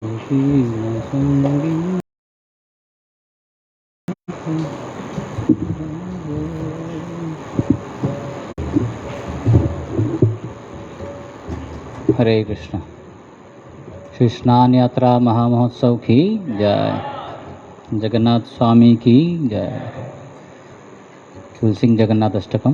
हरे कृष्ण। श्री स्नान यात्रा महामहोत्सव की जय, जगन्नाथ स्वामी की जय। तुलसिंग जगन्नाथ अष्टकम।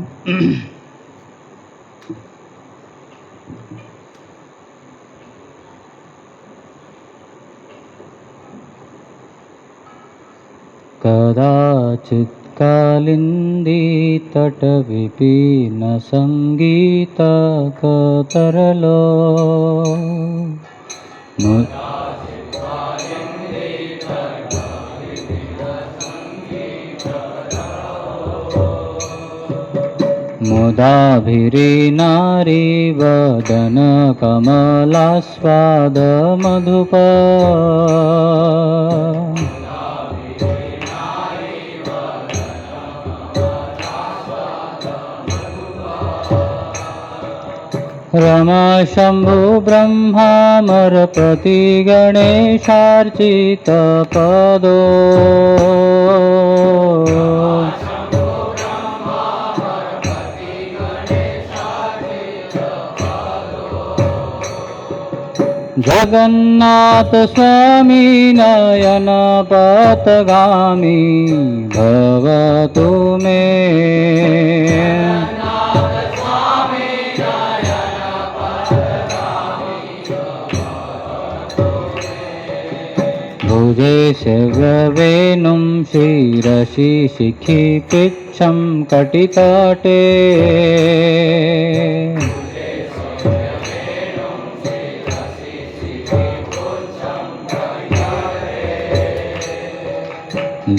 कदाचित् कालिंदी तट विपिन संगीत कतरलो मुदाभिरी नारी वदन कमलास्वाद मधुप रमा शंभु ब्रह्मामरपति गणेशार्चित पदो जगन्नाथ स्वामी नयन पथगामी भवतु मे। भुजे सेव्यवेणुं शिरसि शिखि पृच्छं कटितटे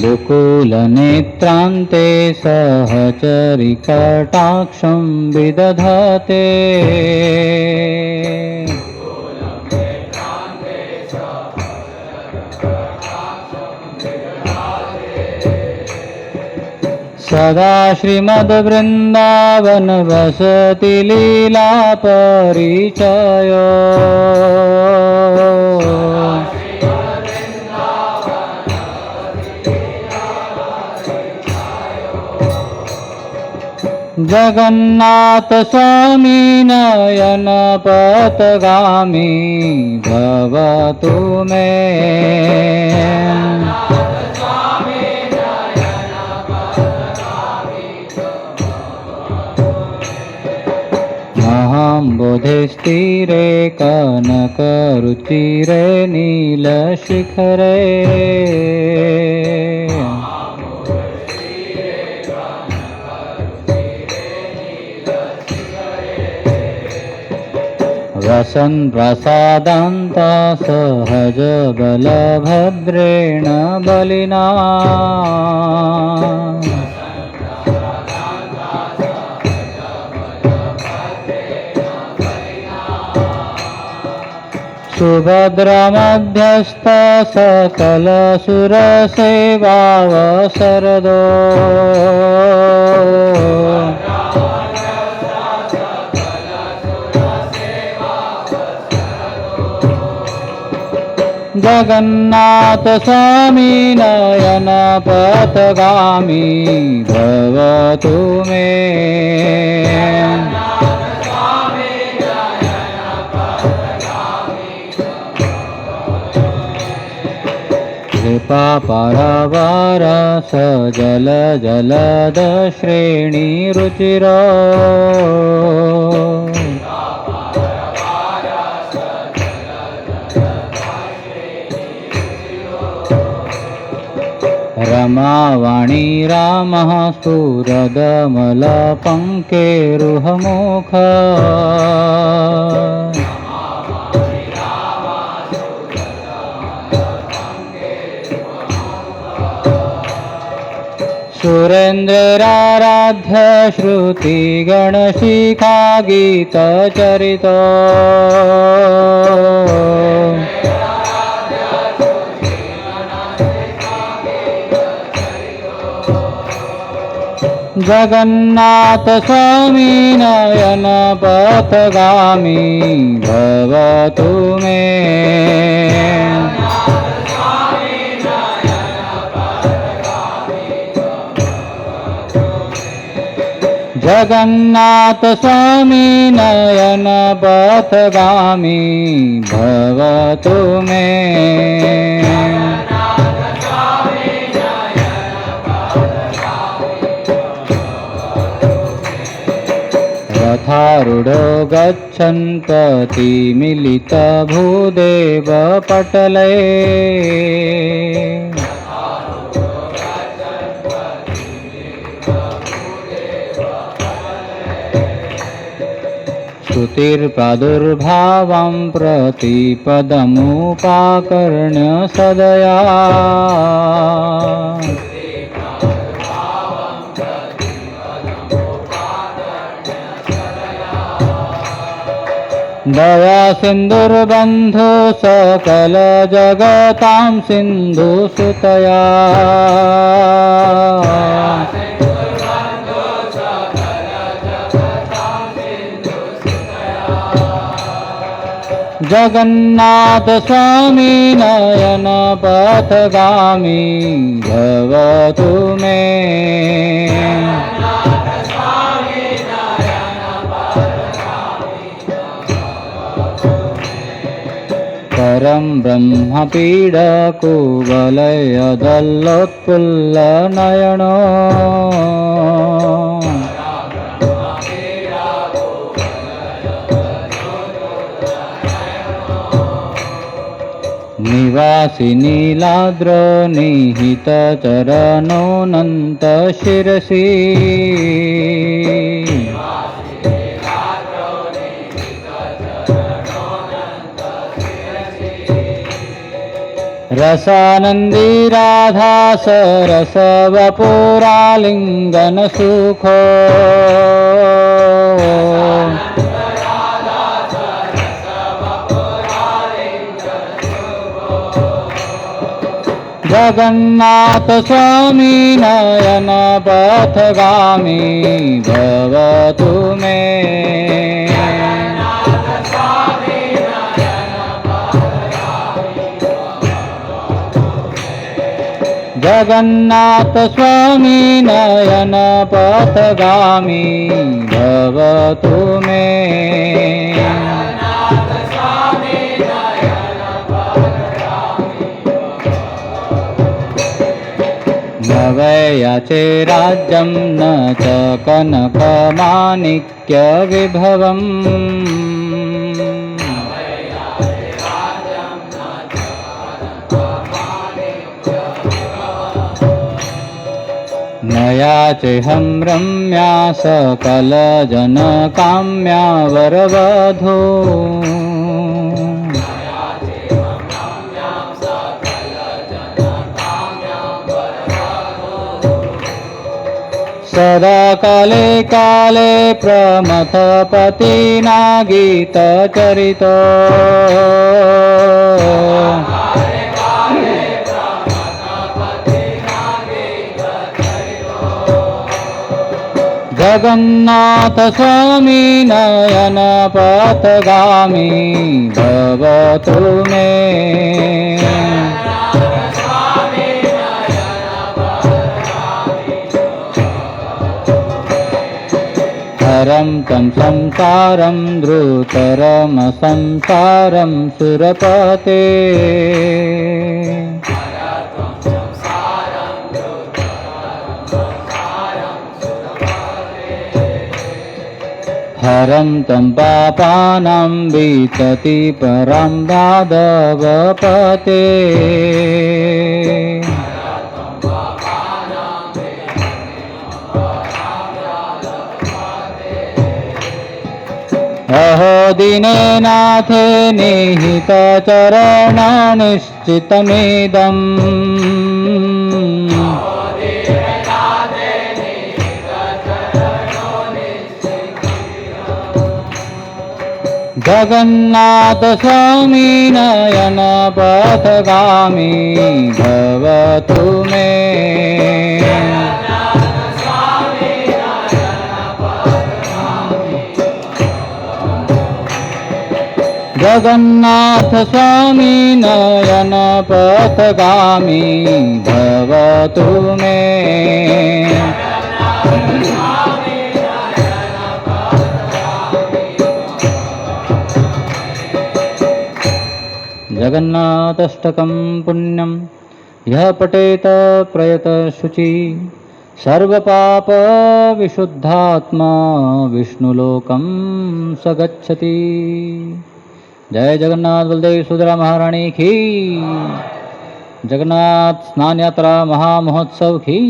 दुकूलनेत्रान्ते सहचरिकटाक्षं विदधते सदा श्रीमद्वृन्दावन वसति लीला परिचय जगन्नाथ स्वामी नयन पथगामी भवतु मे। अहम्बुधिस्थिरे कनकरुचिरे नीलशिखरे वसन् प्रसादान्त सहज बलभद्रेण बलिना सुभद्रमध्यस्थ सकलसुरसेवावसरदो जगन्नाथ स्वामी नयन पथगामी भवतु मे। कृपा परवार सजल जलद श्रेणी रुचिरो रमावाणी रामः स्फुरदमलपङ्केरुहमुख सुरेन्द्राराध्य श्रुतिगणशिखा गीतचरितो जगन्नाथ स्वामी नयन पथगामी भवतु मे। जगन्नाथ स्वामी नयन पथगामी भवतु मे। रथारूढो गच्छन् पथि मिलित भूदेव पटले। स्तुतिर्प्रादुर्भावं प्रतिपदमुपाकर्ण्य सदया। दया सिन्धुर्बन्धु सकल जगतां सिन्धु सुतया। जगन्नाथ स्वामी नयन पथगामी भवतु मे। परं ब्रह्म पीडकुवलय दल्लोत्फुल्ल नयनो। निवासी नीलाद्र निहित चरणोऽनन्त शिरसि। रसानन्दी राधा सरस वपुरालिङ्गन सुखो। जगन्नाथ स्वामी नयन पथगामी भवतु मे। जगन्नाथ स्वामी नयन पथगामी भवतु मे। न वै याचे राज्यं न च कनकमाणिक्यविभवम्। न याचेऽहं रम्या सकलजनकाम्या वरवधू। सदा काले काले प्रमथपतिना गीतचरितो। जगन्नाथ स्वामी नयन पथगामी भवतु मे। हरं तं संसारं द्रुतरमसंसारं सुरपते। हरं तं पापानां वितति परां दादवपते। अहो दीनेनाथे निहित चरणनिश्चितमिदम्। जगन्नाथ स्वामी नयन पथगामी भवतु मे। जगन्नाथ स्वामी नयन पथगामी भवतु मे। जगन्नाथाष्टकं पुण्यं यः पठेत प्रयत शुचि सर्वपाप विशुद्धात्मा विष्णुलोकं स गच्छति। जय जगन्नाथ बलदेव सुभद्रा महारानी की। जगन्नाथ स्नान यात्रा महामहोत्सव की।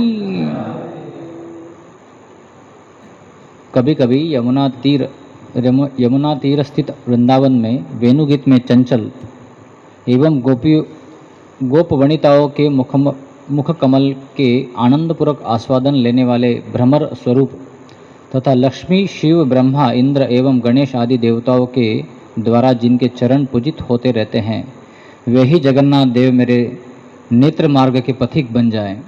कभी कभी यमुना तीर स्थित वृंदावन में वेणुगीत में चंचल एवं गोप वनिताओं के मुख कमल के आनंदपूर्वक आस्वादन लेने वाले भ्रमर स्वरूप तथा लक्ष्मी, शिव, ब्रह्मा, इंद्र एवं गणेश आदि देवताओं के द्वारा जिनके चरण पूजित होते रहते हैं, वे ही जगन्नाथ देव मेरे नेत्र मार्ग के पथिक बन जाएं।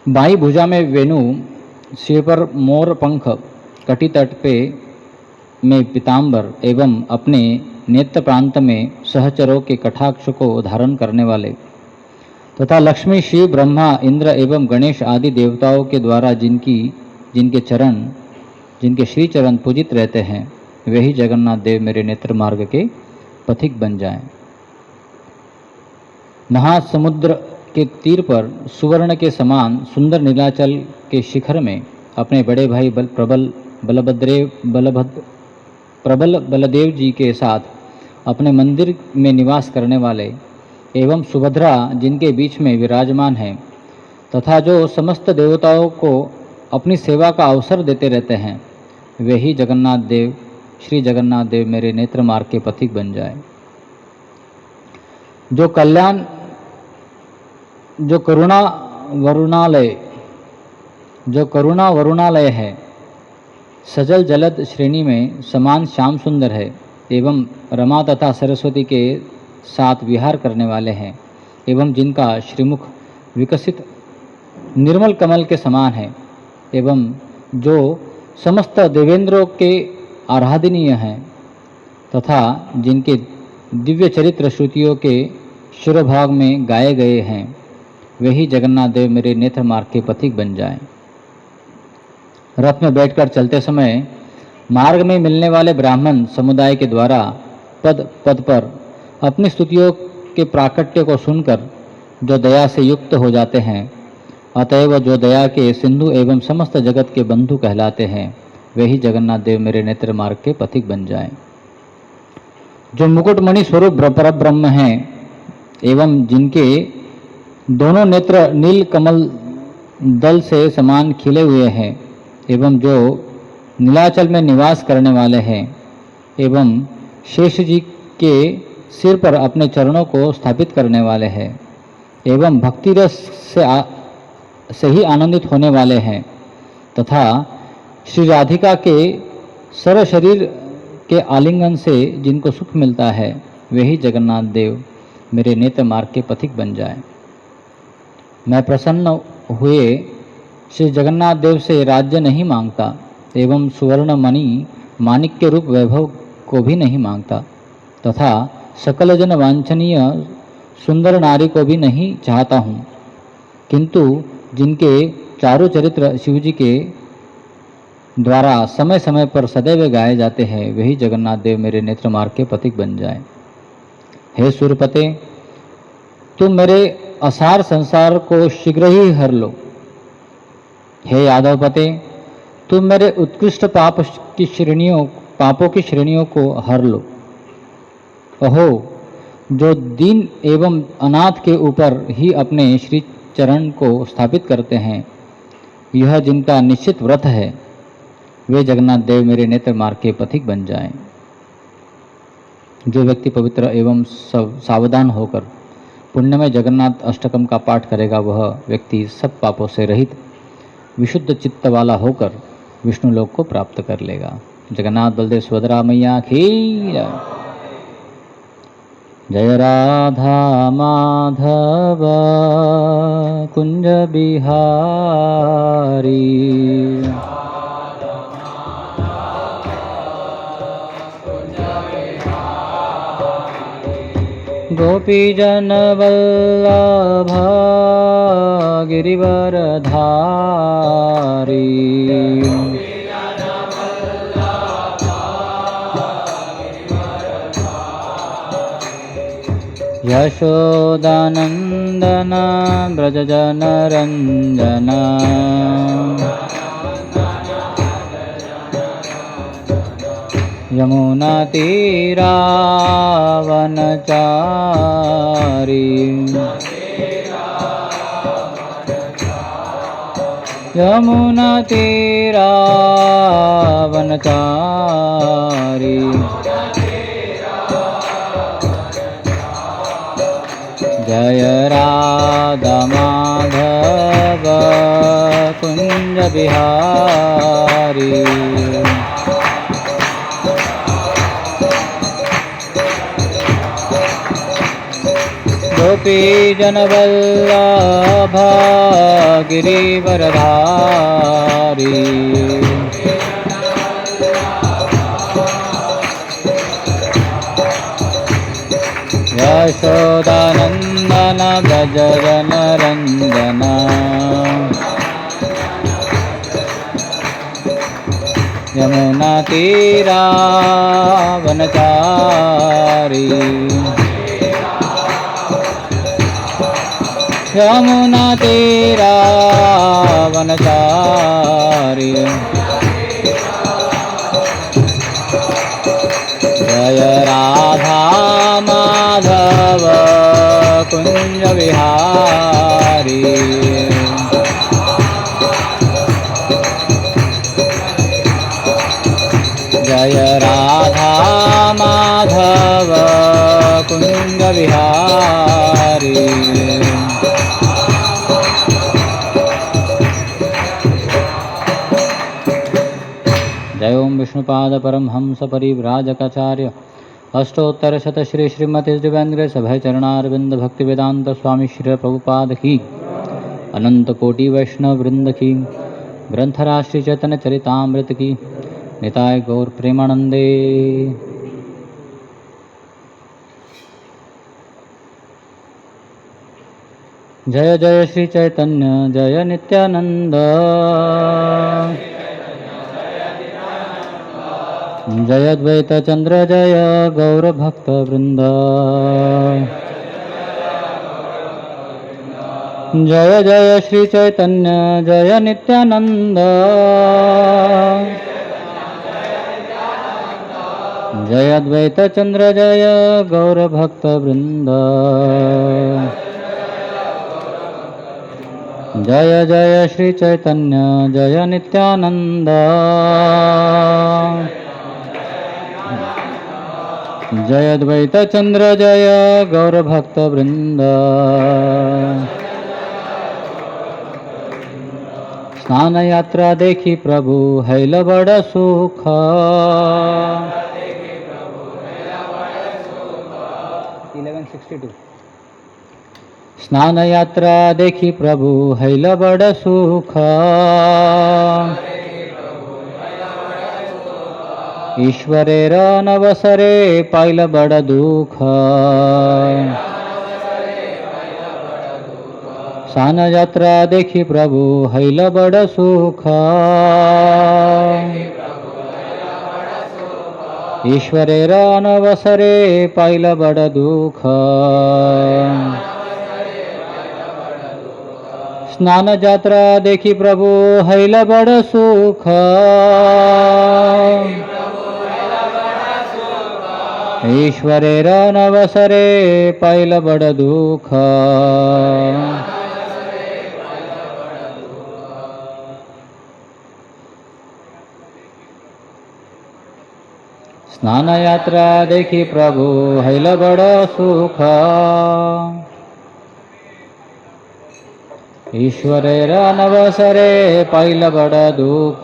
बाई भुजा में वेणु, सिर पर मोर पंख, कटी तट पे में पीताम्बर एवं अपने नेत्र प्रांत में सहचरों के कटाक्ष को धारण करने वाले तथा लक्ष्मी, शिव, ब्रह्मा, इंद्र एवं गणेश आदि देवताओं के द्वारा जिनके श्री चरण पूजित रहते हैं, वे ही जगन्नाथ देव मेरे नेत्र मार्ग के पथिक बन जाएं। महासमुद्र के तीर पर सुवर्ण के समान सुंदर नीलाचल के शिखर में अपने बड़े भाई प्रबल बलदेव जी के साथ अपने मंदिर में निवास करने वाले एवं सुभद्रा जिनके बीच में विराजमान हैं तथा जो समस्त देवताओं को अपनी सेवा का अवसर देते रहते हैं, वे ही श्री जगन्नाथ देव मेरे नेत्र मार्ग के पथिक बन जाए। जो करुणा वरुणालय है, सजल जलद श्रेणी में समान श्याम सुंदर है एवं रमा तथा सरस्वती के साथ विहार करने वाले हैं एवं जिनका श्रीमुख विकसित निर्मल कमल के समान है एवं जो समस्त देवेंद्रों के आराधनीय हैं तथा जिनके दिव्य चरित्र श्रुतियों के शिरोभाग में गाए गए हैं, वही जगन्नाथ देव मेरे नेत्र मार्ग के पथिक बन जाएं। रथ में बैठकर चलते समय मार्ग में मिलने वाले ब्राह्मण समुदाय के द्वारा पद पद पर अपनी स्तुतियों के प्राकट्य को सुनकर जो दया से युक्त हो जाते हैं, अतएव जो दया के सिंधु एवं समस्त जगत के बंधु कहलाते हैं, वही जगन्नाथ देव मेरे नेत्र मार्ग के पथिक बन जाएं। जो मुकुटमणि स्वरूप परब्रह्म हैं एवं जिनके दोनों नेत्र नील कमल दल से समान खिले हुए हैं एवं जो नीलाचल में निवास करने वाले हैं एवं शेष जी के सिर पर अपने चरणों को स्थापित करने वाले हैं एवं भक्ति रस से ही आनंदित होने वाले हैं तथा श्री राधिका के सर्व शरीर के आलिंगन से जिनको सुख मिलता है, वही जगन्नाथ देव मेरे नेत्र मार्ग के पथिक बन जाए। मैं प्रसन्न हुए श्री जगन्नाथ देव से राज्य नहीं मांगता एवं सुवर्ण मणि माणिक के रूप वैभव को भी नहीं मांगता तथा सकल जन वांछनीय सुंदर नारी को भी नहीं चाहता हूँ, किंतु जिनके चारों चरित्र शिवजी के द्वारा समय समय पर सदैव गाए जाते हैं, वही जगन्नाथ देव मेरे नेत्र मार्ग के पथिक बन जाए। हे सूर्यपते, तुम मेरे असार संसार को शीघ्र ही हर लो। हे यादवपते, तुम मेरे उत्कृष्ट पापों की श्रेणियों को हर लो। अहो, जो दीन एवं अनाथ के ऊपर ही अपने श्री चरण को स्थापित करते हैं, यह जिनका निश्चित व्रत है, वे जगन्नाथ देव मेरे नेत्र मार्ग के पथिक बन जाएं। जो व्यक्ति पवित्र एवं सावधान होकर पुण्यमय जगन्नाथ अष्टकम का पाठ करेगा, वह व्यक्ति सब पापों से रहित विशुद्ध चित्त वाला होकर विष्णु लोक को प्राप्त कर लेगा। जगन्नाथ बलदेव सुभद्रा मैया की जय। जय राधा माधव कुंज बिहारी, गोपीजन वल्लभा गिरिवरधारी, यशोदानन्दन व्रजजनरञ्जन यमुनातीरावनचारी यमुनातीरावनचारी जय राधा माधव कुंज बिहारी गोपी जनवल्लभ गिरिवरधारी यशोदानन्दन व्रजजनरञ्जन यमुनातीरावनचारी यमुनातीरावनचारी जय राधा माधव कुंज विहारी जय राधा माधव कुंज विहारी जय ओम विष्णुपाद परमहंस परिव्राजकाचार्य अष्टोत्तर श्री श्रीमती दिव्येंद्र सभय चरणारविंद भक्ति वेदांत स्वामी श्री प्रभुपाद की अनंत कोटि वैष्णव वृंद की ग्रंथराज श्री चैतन्य चरितामृत की निताय गौर प्रेमानंदे। जय जय श्री चैतन्य जय नित्यानंद जय अद्वैत चंद्र जय गौर भक्त वृंद जय जय श्री चैतन्य जय नित्यानंद जय अद्वैत चंद्र जय गौर भक्त वृंद जय जय श्री चैतन्य जय नित्यानंद जय अद्वैत चंद्र जय गौर भक्त वृंद। स्नान यात्रा देखी प्रभु हैल बड़ सुख 1162 स्नान यात्रा देखी प्रभु हैल बड़ सुख ईश्वरेर नवसरे पाइल बड़ दुख स्नान यात्रा देखी प्रभु हैल बड़ सुख ईश्वरेर नवसरे पाइल बड़ दुख स्नान यात्रा देखी प्रभु हैल बड़ सुख ईश्वरेर नवसरे पाइल बड़ दुख स्नान यात्रा देखी प्रभु हैल बड़ सुख ईश्वरेर नवसरे पाइल बड़ दुख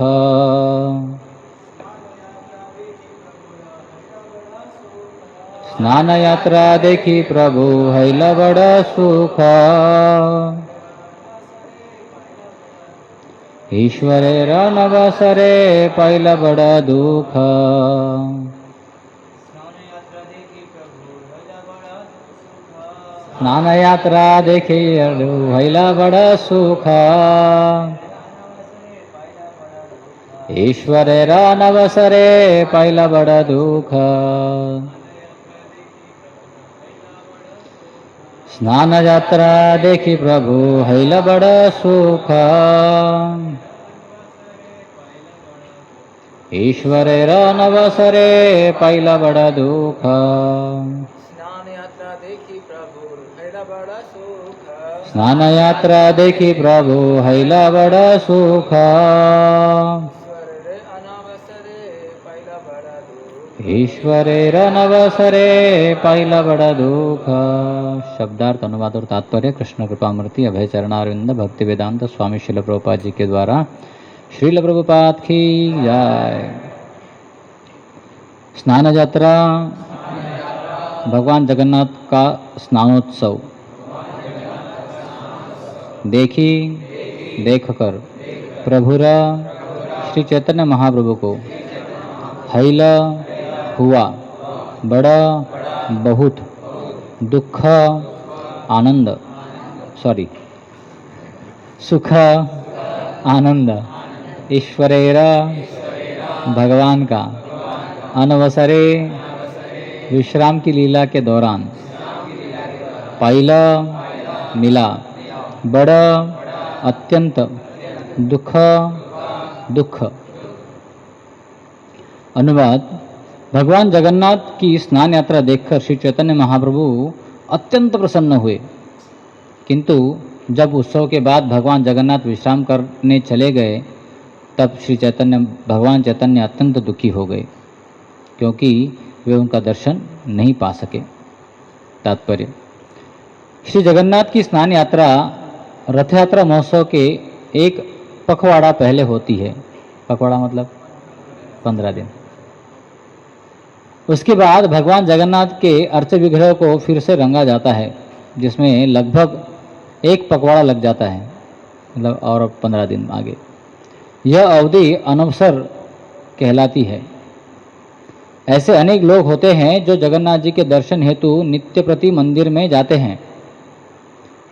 स्नान यात्रा देखी प्रभु हैल बड़ सुख ईश्वरेर नवसरे पाइल बड़ दुख स्नान यात्रा देखी हैल बड़ सुख ईश्वरेर नवसरे पाइल बड़ दुख स्नान यात्रा देखी प्रभु हैल बड़ सुख ईश्वरेर नवसरे पाइल बड़ दुख स्नान यात्रा देखी प्रभु हैला बड़ा सुख स्नान यात्रा देखी प्रभु हैल बड़ सुख ईश्वर रे अनावसरे पहिला बड़ा दुख ईश्वरेर नवसरे पाइल बड़ दुख। शब्दार्थ अनुवाद और तात्पर्य कृष्ण कृपामूर्ति अभय चरणारविंद भक्ति वेदांत स्वामी श्रील प्रभुपाद जी के द्वारा श्रील प्रभुपाद की जय। स्नान यात्रा भगवान जगन्नाथ का स्नानोत्सव देखी देखकर प्रभुर श्री चैतन्य महाप्रभु को हैल हुआ बड़ा बहुत दुख आनंद सुख आनंद ईश्वरेर भगवान का अनवसरे विश्राम की लीला के दौरान पाइला मिला बड़ा अत्यंत दुख अनुवाद भगवान जगन्नाथ की स्नान यात्रा देखकर श्री चैतन्य महाप्रभु अत्यंत प्रसन्न हुए, किंतु जब उत्सव के बाद भगवान जगन्नाथ विश्राम करने चले गए तब भगवान चैतन्य अत्यंत दुखी हो गए क्योंकि वे उनका दर्शन नहीं पा सके। तात्पर्य श्री जगन्नाथ की स्नान यात्रा रथ यात्रा महोत्सव के एक पखवाड़ा पहले होती है। पखवाड़ा मतलब 15 दिन। उसके बाद भगवान जगन्नाथ के अर्च विग्रह को फिर से रंगा जाता है, जिसमें लगभग एक पखवाड़ा लग जाता है, मतलब और 15 दिन आगे। यह अवधि अनवसर कहलाती है। ऐसे अनेक लोग होते हैं जो जगन्नाथ जी के दर्शन हेतु नित्य प्रति मंदिर में जाते हैं।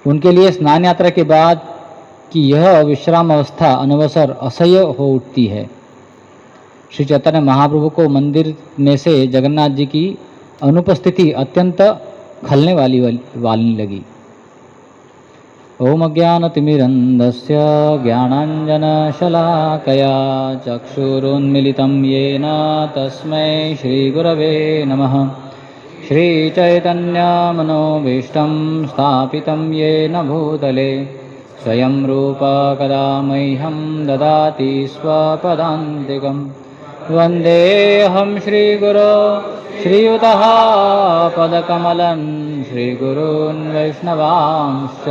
उनके लिए स्नान यात्रा के बाद की यह विश्राम अवस्था अनवसर असह्य हो उठती है। श्री चैतन्य महाप्रभु को मंदिर में से जगन्नाथ जी की अनुपस्थिति अत्यंत खलने वाली लगी। ओम अज्ञानतिमिरन्धस्य ज्ञानाञ्जनशलाकया चक्षुरुन्मिलितं येन तस्मै श्रीगुरवे नमः। श्रीचैतन्यमनोभीष्टं स्थापितं येन भूतले स्वयं रूप कदा मह्यं ददाति स्वपदान्तिकम्। वन्देऽहं श्रीगुरो श्रीयुतः पदकमलं श्रीगुरून् वैष्णवांश्च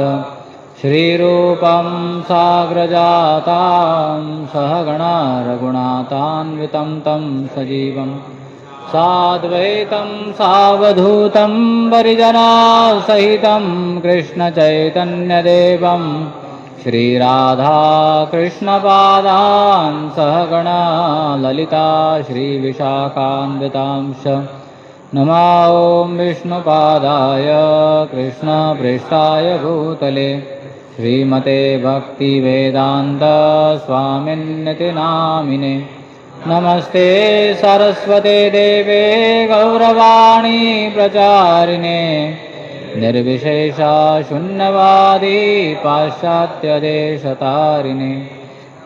श्रीरूपं साग्रजातां सहगणा रघुनाथान्वितं तं सजीवं साद्वैतं सावधूतं परिजनासहितं कृष्णचैतन्यदेवं श्रीराधाकृष्णपादान् सहगणा ललिता श्रीविशाखान्वितांश्च नमो ॐ विष्णुपादाय कृष्णप्रेष्ठाय भूतले श्रीमते भक्तिवेदान्त स्वामिन्निति नामिने। नमस्ते सरस्वते देवे गौरवाणी प्रचारिणे निर्विशेषा शून्यवादी पाश्चात्यदेशतारिणे।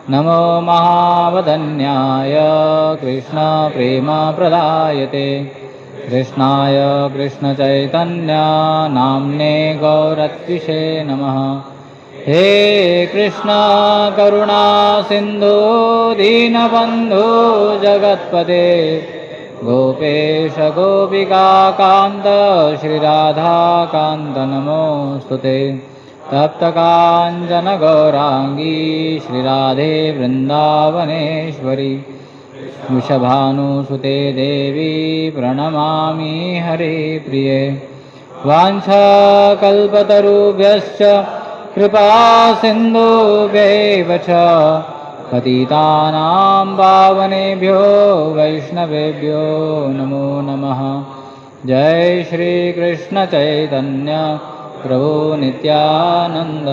नमो महावदन्याय कृष्णप्रेमप्रदायते कृष्णाय कृष्णचैतन्य नाम्ने गौरत्विषे नमः। हे कृष्ण करुणा सिंधु दीनबंधु जगत्पते गोपेश गोपिका कांत श्रीराधा कांत नमोस्तुते। तप्त कांचन गौरांगी श्रीराधे वृंदावनेश्वरी वृषभानुसुते देवी प्रणमामि हरिप्रिये। वाञ्छाकल्पतरुभ्यश्च कृपा सिन्धुभ्यैव च पतितानां पावनेभ्यो वैष्णवेभ्यो नमो नमः। जय श्री कृष्ण चैतन्य प्रभु नित्यानंद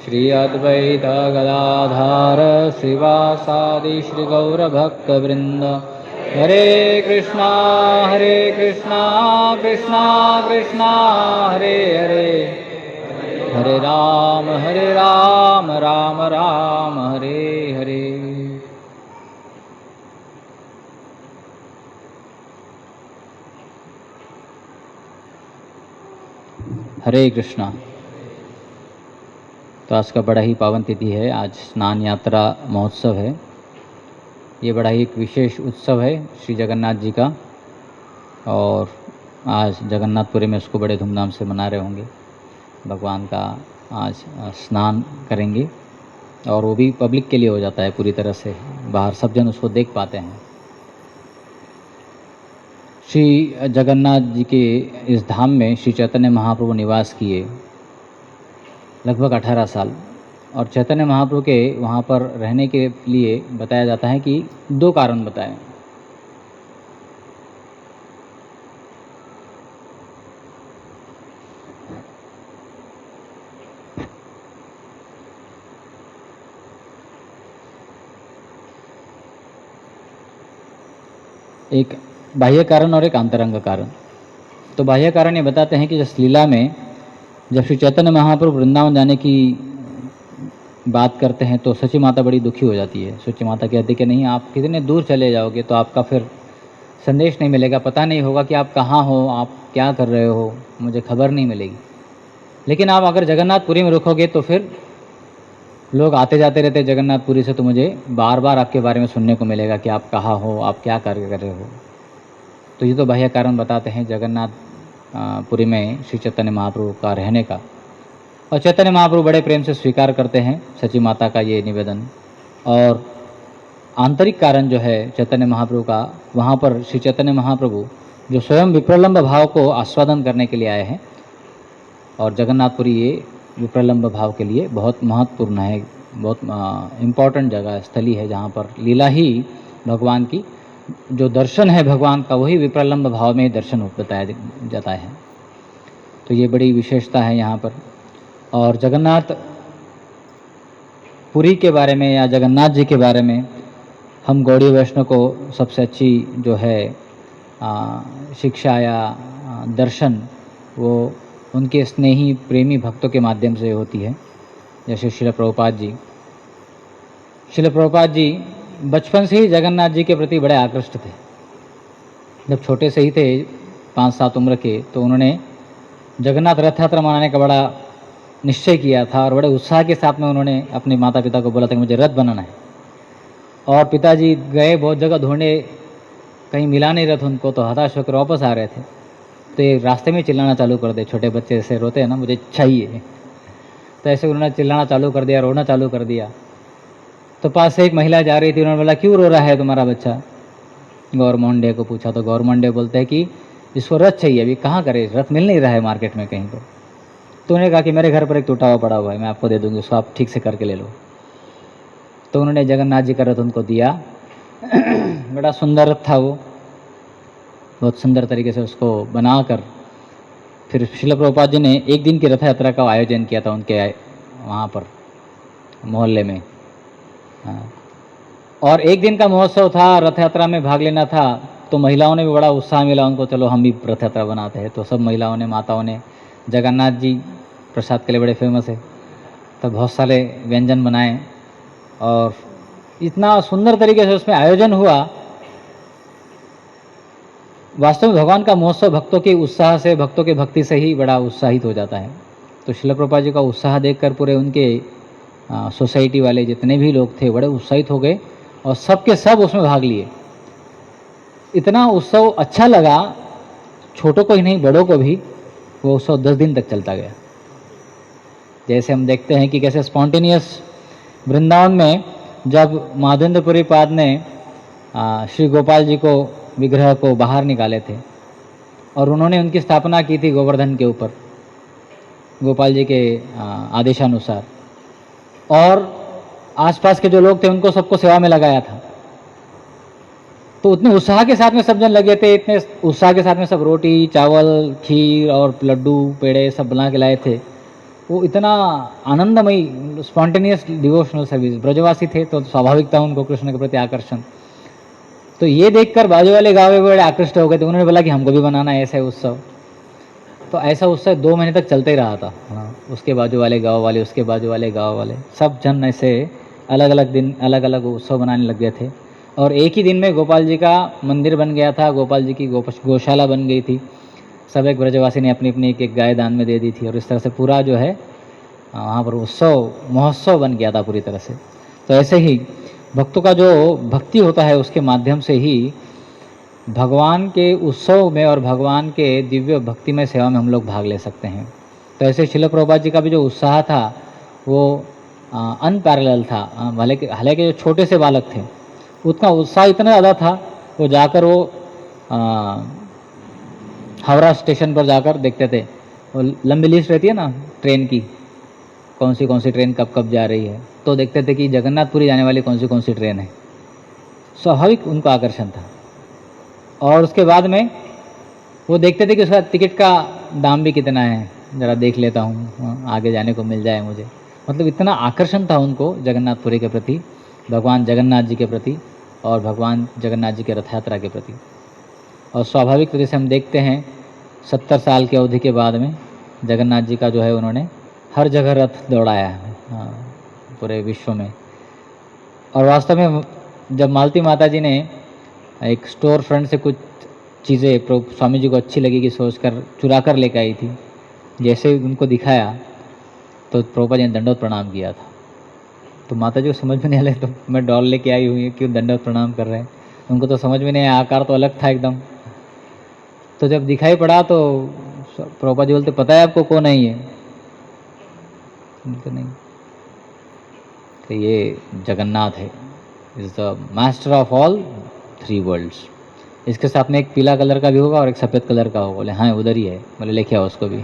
श्री अद्वैत गदाधर श्रीवासादि श्री गौरभक्तवृंद। हरे कृष्णा कृष्णा कृष्णा हरे हरे, हरे राम राम राम हरे हरे। हरे कृष्णा। तो आज का बड़ा ही पावन तिथि है, आज स्नान यात्रा महोत्सव है। ये बड़ा ही एक विशेष उत्सव है श्री जगन्नाथ जी का, और आज जगन्नाथपुरी में उसको बड़े धूमधाम से मना रहे होंगे। भगवान का आज स्नान करेंगे, और वो भी पब्लिक के लिए हो जाता है पूरी तरह से, बाहर सब जन उसको देख पाते हैं। श्री जगन्नाथ जी के इस धाम में श्री चैतन्य महाप्रभु निवास किए लगभग 18 साल, और चैतन्य महाप्रभु के वहाँ पर रहने के लिए बताया जाता है कि 2 कारण बताए। एक बाह्य कारण और एक आंतरंग कारण। तो बाह्य कारण ये बताते हैं कि जिस लीला में जब श्री चैतन्य महाप्रभु वृंदावन जाने की बात करते हैं तो सची माता बड़ी दुखी हो जाती है। सची माता कहती कि नहीं, आप कितने दूर चले जाओगे तो आपका फिर संदेश नहीं मिलेगा, पता नहीं होगा कि आप कहाँ हो, आप क्या कर रहे हो, मुझे खबर नहीं मिलेगी। लेकिन आप अगर जगन्नाथपुरी में रुकोगे तो फिर लोग आते जाते रहते जगन्नाथपुरी से, तो मुझे बार बार आपके बारे में सुनने को मिलेगा कि आप कहाँ हो, आप क्या कार्य कर रहे हो। तो ये तो बाह्य कारण बताते हैं जगन्नाथपुरी में श्री चैतन्य महाप्रभु का रहने का। और चैतन्य महाप्रभु बड़े प्रेम से स्वीकार करते हैं सची माता का ये निवेदन। और आंतरिक कारण जो है चैतन्य महाप्रभु का, वहाँ पर श्री चैतन्य महाप्रभु जो स्वयं विप्रलंब भाव को आस्वादन करने के लिए आए हैं, और जगन्नाथपुरी ये विप्रलंब भाव के लिए बहुत महत्वपूर्ण है, बहुत इम्पॉर्टेंट जगह स्थली है, जहाँ पर लीला ही भगवान की, जो दर्शन है भगवान का वही विप्रलंब भाव में दर्शन बताया जाता है। तो ये बड़ी विशेषता है यहाँ पर। और जगन्नाथ पुरी के बारे में या जगन्नाथ जी के बारे में हम गौड़ी वैष्णव को सबसे अच्छी जो है शिक्षा या दर्शन वो उनके स्नेही प्रेमी भक्तों के माध्यम से होती है। जैसे शिल प्रभुपाद जी, शिल प्रभुपाद जी बचपन से ही जगन्नाथ जी के प्रति बड़े आकृष्ट थे। जब छोटे से ही थे 5-7 उम्र के, तो उन्होंने जगन्नाथ रथ यात्रा मनाने का बड़ा निश्चय किया था, और बड़े उत्साह के साथ में उन्होंने अपने माता पिता को बोला था कि मुझे रथ बनाना है। और पिताजी गए बहुत जगह ढूंढे, कहीं मिला नहीं रथ उनको, तो हताश होकर वापस आ रहे थे। तो ये रास्ते में चिल्लाना चालू कर दे, छोटे बच्चे ऐसे रोते हैं ना, मुझे चाहिए। तो ऐसे उन्होंने चिल्लाना चालू कर दिया, रोना चालू कर दिया। तो पास से एक महिला जा रही थी, उन्होंने बोला क्यों रो रहा है तुम्हारा बच्चा? गौरमोहन को पूछा, तो गौरमोहन बोलते हैं कि इसको रथ चाहिए, अभी कहाँ करे, रथ मिल नहीं रहा है मार्केट में कहीं पर। तो उन्होंने कहा कि मेरे घर पर एक टूटा हुआ पड़ा हुआ है, मैं आपको दे दूंगी, उसको आप ठीक से करके ले लो। तो उन्होंने जगन्नाथ जी का रथ उनको दिया। बड़ा सुंदर रथ था वो, बहुत सुंदर तरीके से उसको बनाकर फिर शिल प्रभुपाद जी ने एक दिन की रथ यात्रा का आयोजन किया था उनके वहाँ पर मोहल्ले में। और एक दिन का महोत्सव था, रथ यात्रा में भाग लेना था। तो महिलाओं ने भी बड़ा उत्साह मिला उनको, चलो हम भी रथ यात्रा बनाते हैं। तो सब महिलाओं ने, माताओं ने, जगन्नाथ जी प्रसाद के लिए बड़े फेमस है, तो बहुत सारे व्यंजन बनाए, और इतना सुंदर तरीके से उसमें आयोजन हुआ। वास्तव में भगवान का महोत्सव भक्तों के उत्साह से, भक्तों के भक्ति से ही बड़ा उत्साहित हो जाता है। तो शिल प्रभुपाद जी का उत्साह देखकर पूरे उनके सोसाइटी वाले जितने भी लोग थे बड़े उत्साहित हो गए, और सब के सब उसमें भाग लिए। इतना उत्सव अच्छा लगा, छोटों को ही नहीं बड़ों को भी। वो उत्सव 10 दिन तक चलता गया। जैसे हम देखते हैं कि कैसे स्पॉन्टेनियस वृंदावन में जब माधवेंद्रपुरी पाद ने श्री गोपाल जी को, विग्रह को बाहर निकाले थे, और उन्होंने उनकी स्थापना की थी गोवर्धन के ऊपर, गोपाल जी के आदेशानुसार। और आसपास के जो लोग थे उनको सबको सेवा में लगाया था। तो उतने उत्साह के साथ में सब जन लगे थे, इतने उत्साह के साथ में सब रोटी, चावल, खीर और लड्डू, पेड़े सब बना के लाए थे। वो इतना आनंदमयी स्पॉन्टेनियस डिवोशनल सर्विस। ब्रजवासी थे तो स्वाभाविक था उनको कृष्ण के प्रति आकर्षण। तो ये देखकर बाजू वाले गाँव में बड़े आकृष्ट हो गए थे, उन्होंने बोला कि हमको भी बनाना है ऐसा उत्सव। तो ऐसा उत्सव 2 महीने तक चलते ही रहा था। हाँ, उसके बाजू वाले गाँव वाले, उसके बाजू वाले गाँव वाले, सब जन ऐसे अलग अलग दिन अलग अलग उत्सव बनाने लग गए थे। और एक ही दिन में गोपाल जी का मंदिर बन गया था, गोपाल जी की गौशाला बन गई थी। सब एक ब्रजवासी ने अपनी अपनी एक गाय दान में दे दी थी, और इस तरह से पूरा जो है वहाँ पर उत्सव महोत्सव बन गया था पूरी तरह से। तो ऐसे ही भक्तों का जो भक्ति होता है, उसके माध्यम से ही भगवान के उत्सव में और भगवान के दिव्य भक्तिमय सेवा में हम लोग भाग ले सकते हैं। तो ऐसे श्रील प्रभुपाद जी का भी जो उत्साह था वो अनपैरेलल था। हालांकि जो छोटे से बालक थे उतना उत्साह इतना ज़्यादा था, वो जाकर वो हावड़ा स्टेशन पर जाकर देखते थे। वो लंबी लिस्ट रहती है ना ट्रेन की, कौन सी ट्रेन कब कब जा रही है, तो देखते थे कि जगन्नाथपुरी जाने वाली कौन सी ट्रेन है। स्वाभाविक उनको आकर्षण था। और उसके बाद में वो देखते थे कि उसका टिकट का दाम भी कितना है, ज़रा देख लेता हूँ, आगे जाने को मिल जाए मुझे। मतलब इतना आकर्षण था उनको जगन्नाथपुरी के प्रति, भगवान जगन्नाथ जी के प्रति और भगवान जगन्नाथ जी के रथ यात्रा के प्रति। और स्वाभाविक तरीके से हम देखते हैं 70 साल की अवधि के बाद में जगन्नाथ जी का जो है उन्होंने हर जगह रथ दौड़ाया है पूरे विश्व में। और वास्तव में जब मालती माता जी ने एक स्टोर फ्रंट से कुछ चीज़ें स्वामी जी को अच्छी लगी कि सोचकर चुरा कर लेकर आई थी, जैसे ही उनको दिखाया तो प्रभुपाद जी ने दंडवत प्रणाम किया था। तो माता जी को समझ में नहीं आया, तो मैं डॉल लेके आई हुई है, क्यों दंडवत प्रणाम कर रहे हैं। उनको तो समझ में नहीं आया, आकार तो अलग था एकदम। तो जब दिखाई पड़ा तो प्रभुपाद जी बोलते, पता है आपको कौन है ये? उनको नहीं, तो ये जगन्नाथ है, is the master of all 3 worlds. इसके साथ में एक पीला कलर का भी होगा और एक सफ़ेद कलर का होगा। बोले हाँ उधर ही है, बोले लेके आओ उसको भी।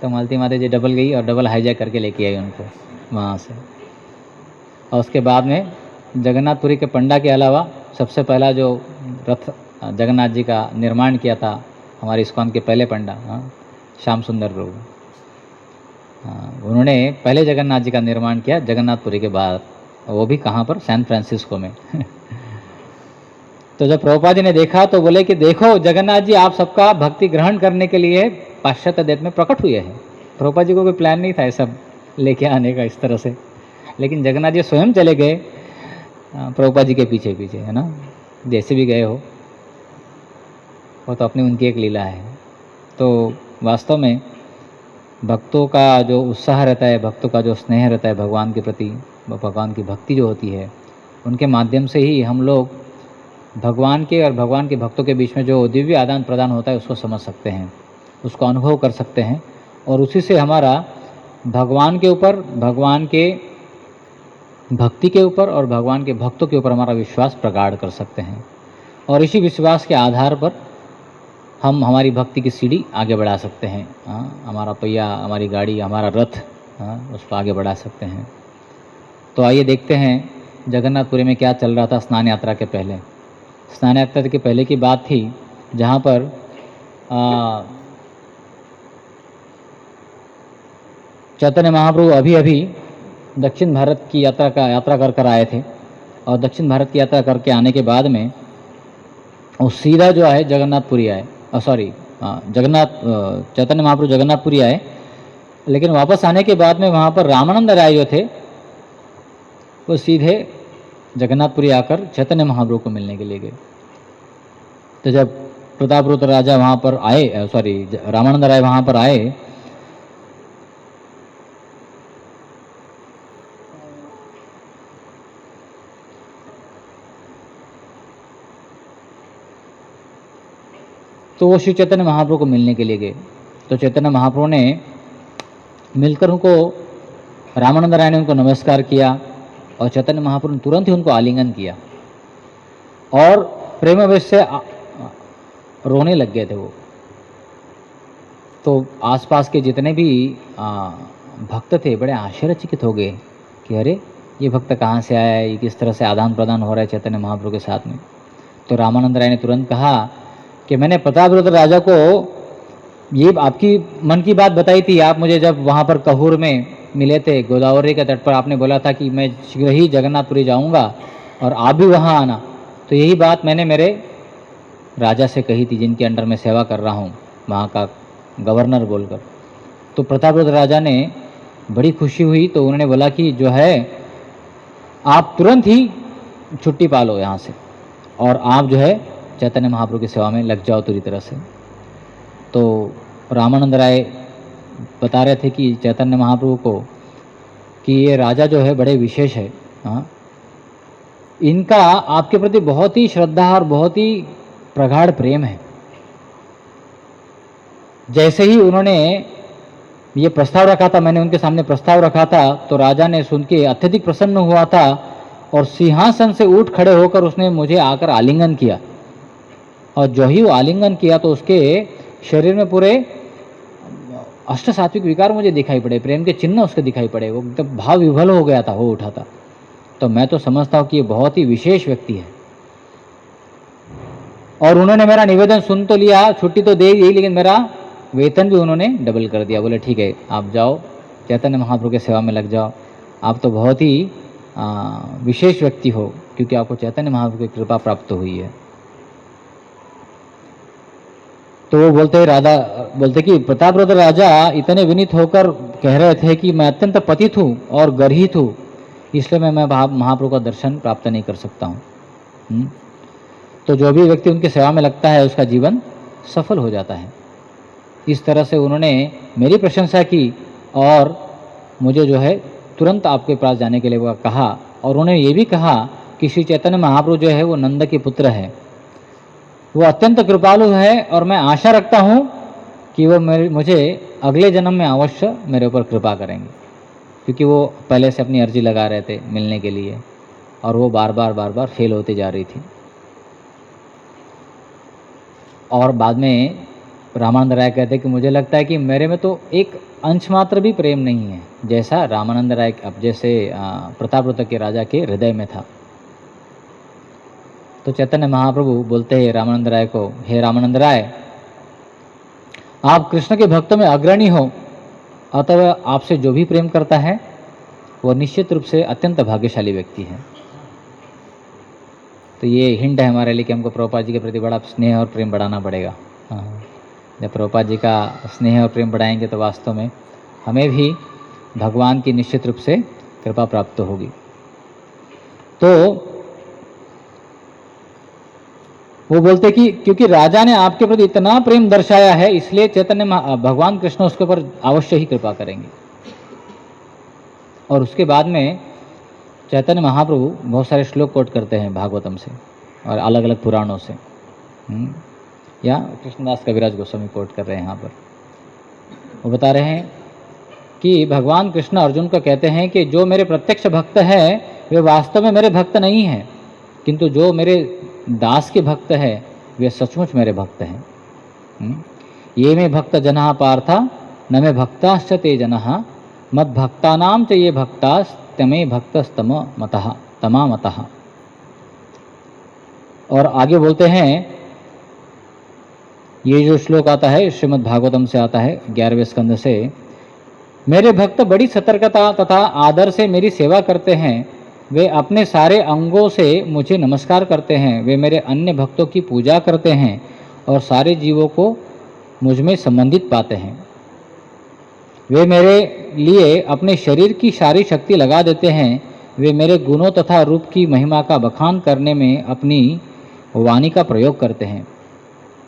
तो मालती माता जी डबल गई और डबल हाईजैक करके लेके आई उनको वहाँ से। और उसके बाद में जगन्नाथपुरी के पंडा के अलावा सबसे पहला जो रथ जगन्नाथ जी का निर्माण किया था हमारे इस्कॉन के पहले पंडा श्याम सुंदर प्रभु, उन्होंने पहले जगन्नाथ जी का निर्माण किया जगन्नाथपुरी के बाद, वो भी कहाँ पर? सैन फ्रांसिस्को में। तो जब प्रभुपाद जी ने देखा तो बोले कि देखो जगन्नाथ जी आप सबका भक्ति ग्रहण करने के लिए पाश्चात्य देश में प्रकट हुए हैं। प्रभुपाद जी को कोई प्लान नहीं था ये सब लेके आने का इस तरह से, लेकिन जगन्नाथ जी स्वयं चले गए प्रभुपाद जी के पीछे पीछे, है ना। जैसे भी गए हो वो तो अपनी उनकी एक लीला है। तो वास्तव में भक्तों का जो उत्साह रहता है, भक्तों का जो स्नेह रहता है भगवान के प्रति, भगवान की भक्ति जो होती है, उनके माध्यम से ही हम लोग भगवान के और भगवान के भक्तों के बीच में जो दिव्य आदान प्रदान होता है उसको समझ सकते हैं, उसको अनुभव कर सकते हैं, और उसी से हमारा भगवान के ऊपर, भगवान के भक्ति के ऊपर और भगवान के भक्तों के ऊपर हमारा विश्वास प्रगाढ़ कर सकते हैं। और इसी विश्वास के आधार पर हम हमारी भक्ति की सीढ़ी आगे बढ़ा सकते हैं। हमारा पहिया, हमारी गाड़ी, हमारा रथ उसको आगे बढ़ा सकते हैं। तो आइए देखते हैं जगन्नाथपुरी में क्या चल रहा था स्नान यात्रा के पहले। स्नान यात्रा के पहले की बात थी जहाँ पर चैतन्य महाप्रभु अभी अभी दक्षिण भारत की यात्रा कर आए थे, और दक्षिण भारत की यात्रा करके आने के बाद में वो सीधा जो है जगन्नाथपुरी आए, चैतन्य महाप्रभु जगन्नाथपुरी आए। लेकिन वापस आने के बाद में वहाँ पर रामानंद राय जो थे वो सीधे जगन्नाथपुरी आकर चैतन्य महाप्रभु को मिलने के लिए गए। तो जब प्रतापरुद्र राजा वहाँ पर आए, रामानंद राय वहाँ पर आए, तो वो श्री चैतन्य महाप्रभु को मिलने के लिए गए। तो चैतन्य महाप्रभु ने मिलकर उनको, रामानंद राय ने उनको नमस्कार किया, और चैतन्य महाप्रभु ने तुरंत ही उनको आलिंगन किया और प्रेमावेश से रोने लग गए थे वो। तो आसपास के जितने भी भक्त थे बड़े आश्चर्यचकित हो गए कि अरे ये भक्त कहाँ से आया है, ये किस तरह से आदान प्रदान हो रहा है चैतन्य महाप्रभु के साथ में। तो रामानंद राय ने तुरंत कहा कि मैंने प्रतापरुद्र राजा को ये आपकी मन की बात बताई थी। आप मुझे जब वहाँ पर कहूर में मिले थे गोदावरी के तट पर, आपने बोला था कि मैं शीघ्र ही जगन्नाथपुरी जाऊँगा और आप भी वहाँ आना। तो यही बात मैंने मेरे राजा से कही थी, जिनके अंडर में सेवा कर रहा हूँ, वहाँ का गवर्नर बोलकर। तो प्रतापरुद्र राजा ने बड़ी खुशी हुई, तो उन्होंने बोला कि जो है आप तुरंत ही छुट्टी पा लो यहाँ से, और आप जो है चैतन्य महाप्रभु की सेवा में लग जाओ पूरी तरह से। तो रामानंद राय बता रहे थे कि चैतन्य महाप्रभु को कि ये राजा जो है बड़े विशेष है, हाँ, इनका आपके प्रति बहुत ही श्रद्धा और बहुत ही प्रगाढ़ प्रेम है। जैसे ही उन्होंने ये प्रस्ताव रखा था, मैंने उनके सामने प्रस्ताव रखा था, तो राजा ने सुन के अत्यधिक प्रसन्न हुआ था और सिंहासन से उठ खड़े होकर उसने मुझे आकर आलिंगन किया। और जो ही वो आलिंगन किया तो उसके शरीर में पूरे अष्ट सात्विक विकार मुझे दिखाई पड़े, प्रेम के चिन्ह उसके दिखाई पड़े, वो एकदम भाव विभल हो गया था, हो उठा था। तो मैं तो समझता हूँ कि ये बहुत ही विशेष व्यक्ति है। और उन्होंने मेरा निवेदन सुन तो लिया, छुट्टी तो दे दी, लेकिन मेरा वेतन भी उन्होंने डबल कर दिया। बोले ठीक है, आप जाओ चैतन्य महाप्रभु की सेवा में लग जाओ, आप तो बहुत ही विशेष व्यक्ति हो, क्योंकि आपको चैतन्य महाप्रभु की कृपा प्राप्त हुई है। तो वो बोलते कि प्रतापरुद्र राजा इतने विनीत होकर कह रहे थे कि मैं अत्यंत पतित हूँ और गर्हित हूँ, इसलिए मैं महाप्रभु का दर्शन प्राप्त नहीं कर सकता हूँ। तो जो भी व्यक्ति उनकी सेवा में लगता है उसका जीवन सफल हो जाता है। इस तरह से उन्होंने मेरी प्रशंसा की और मुझे जो है तुरंत आपके पास जाने के लिए कहा। और उन्होंने ये भी कहा कि श्री चैतन्य महाप्रभु जो है वो नंद के पुत्र है, वो अत्यंत कृपालु है, और मैं आशा रखता हूँ कि वो मुझे अगले जन्म में अवश्य मेरे ऊपर कृपा करेंगे, क्योंकि वो पहले से अपनी अर्जी लगा रहे थे मिलने के लिए, और वो बार बार फेल होती जा रही थी। और बाद में रामानंद राय कहते कि मुझे लगता है कि मेरे में तो एक अंश मात्र भी प्रेम नहीं है, जैसा रामानंद राय अब जैसे प्रतापरुद्र के राजा के हृदय में था। तो चैतन्य महाप्रभु बोलते हैं रामानंद राय को, हे रामानंद राय, आप कृष्ण के भक्त में अग्रणी हो, अतः आपसे जो भी प्रेम करता है वो निश्चित रूप से अत्यंत भाग्यशाली व्यक्ति है। तो ये हिंट है हमारे लिए कि हमको प्रभुपाद जी के प्रति बड़ा स्नेह और प्रेम बढ़ाना पड़ेगा। जब प्रभुपाद जी का स्नेह और प्रेम बढ़ाएंगे तो वास्तव में हमें भी भगवान की निश्चित रूप से कृपा प्राप्त होगी। तो वो बोलते कि क्योंकि राजा ने आपके प्रति इतना प्रेम दर्शाया है, इसलिए चैतन्य भगवान कृष्ण उसके ऊपर अवश्य ही कृपा करेंगे। और उसके बाद में चैतन्य महाप्रभु बहुत सारे श्लोक कोट करते हैं भागवतम से और अलग अलग पुराणों से। या कृष्णदास कविराज गोस्वामी कोट कर रहे हैं यहाँ पर। वो बता रहे हैं कि भगवान कृष्ण अर्जुन को कहते हैं कि जो मेरे प्रत्यक्ष भक्त है वे वास्तव में मेरे भक्त नहीं हैं, किंतु जो मेरे दास के भक्त है वे सचमुच मेरे भक्त हैं। ये मे भक्त जनः पार्था न मे भक्ताश्च ते जनः मद भक्तानाम च ये भक्तास्तमे भक्तस्तम मतः तमा मतः। और आगे बोलते हैं, ये जो श्लोक आता है श्रीमद् भागवतम से आता है 11वें स्कंद से, मेरे भक्त बड़ी सतर्कता तथा आदर से मेरी सेवा करते हैं, वे अपने सारे अंगों से मुझे नमस्कार करते हैं, वे मेरे अन्य भक्तों की पूजा करते हैं और सारे जीवों को मुझ में संबंधित पाते हैं। वे मेरे लिए अपने शरीर की सारी शक्ति लगा देते हैं, वे मेरे गुणों तथा रूप की महिमा का बखान करने में अपनी वाणी का प्रयोग करते हैं,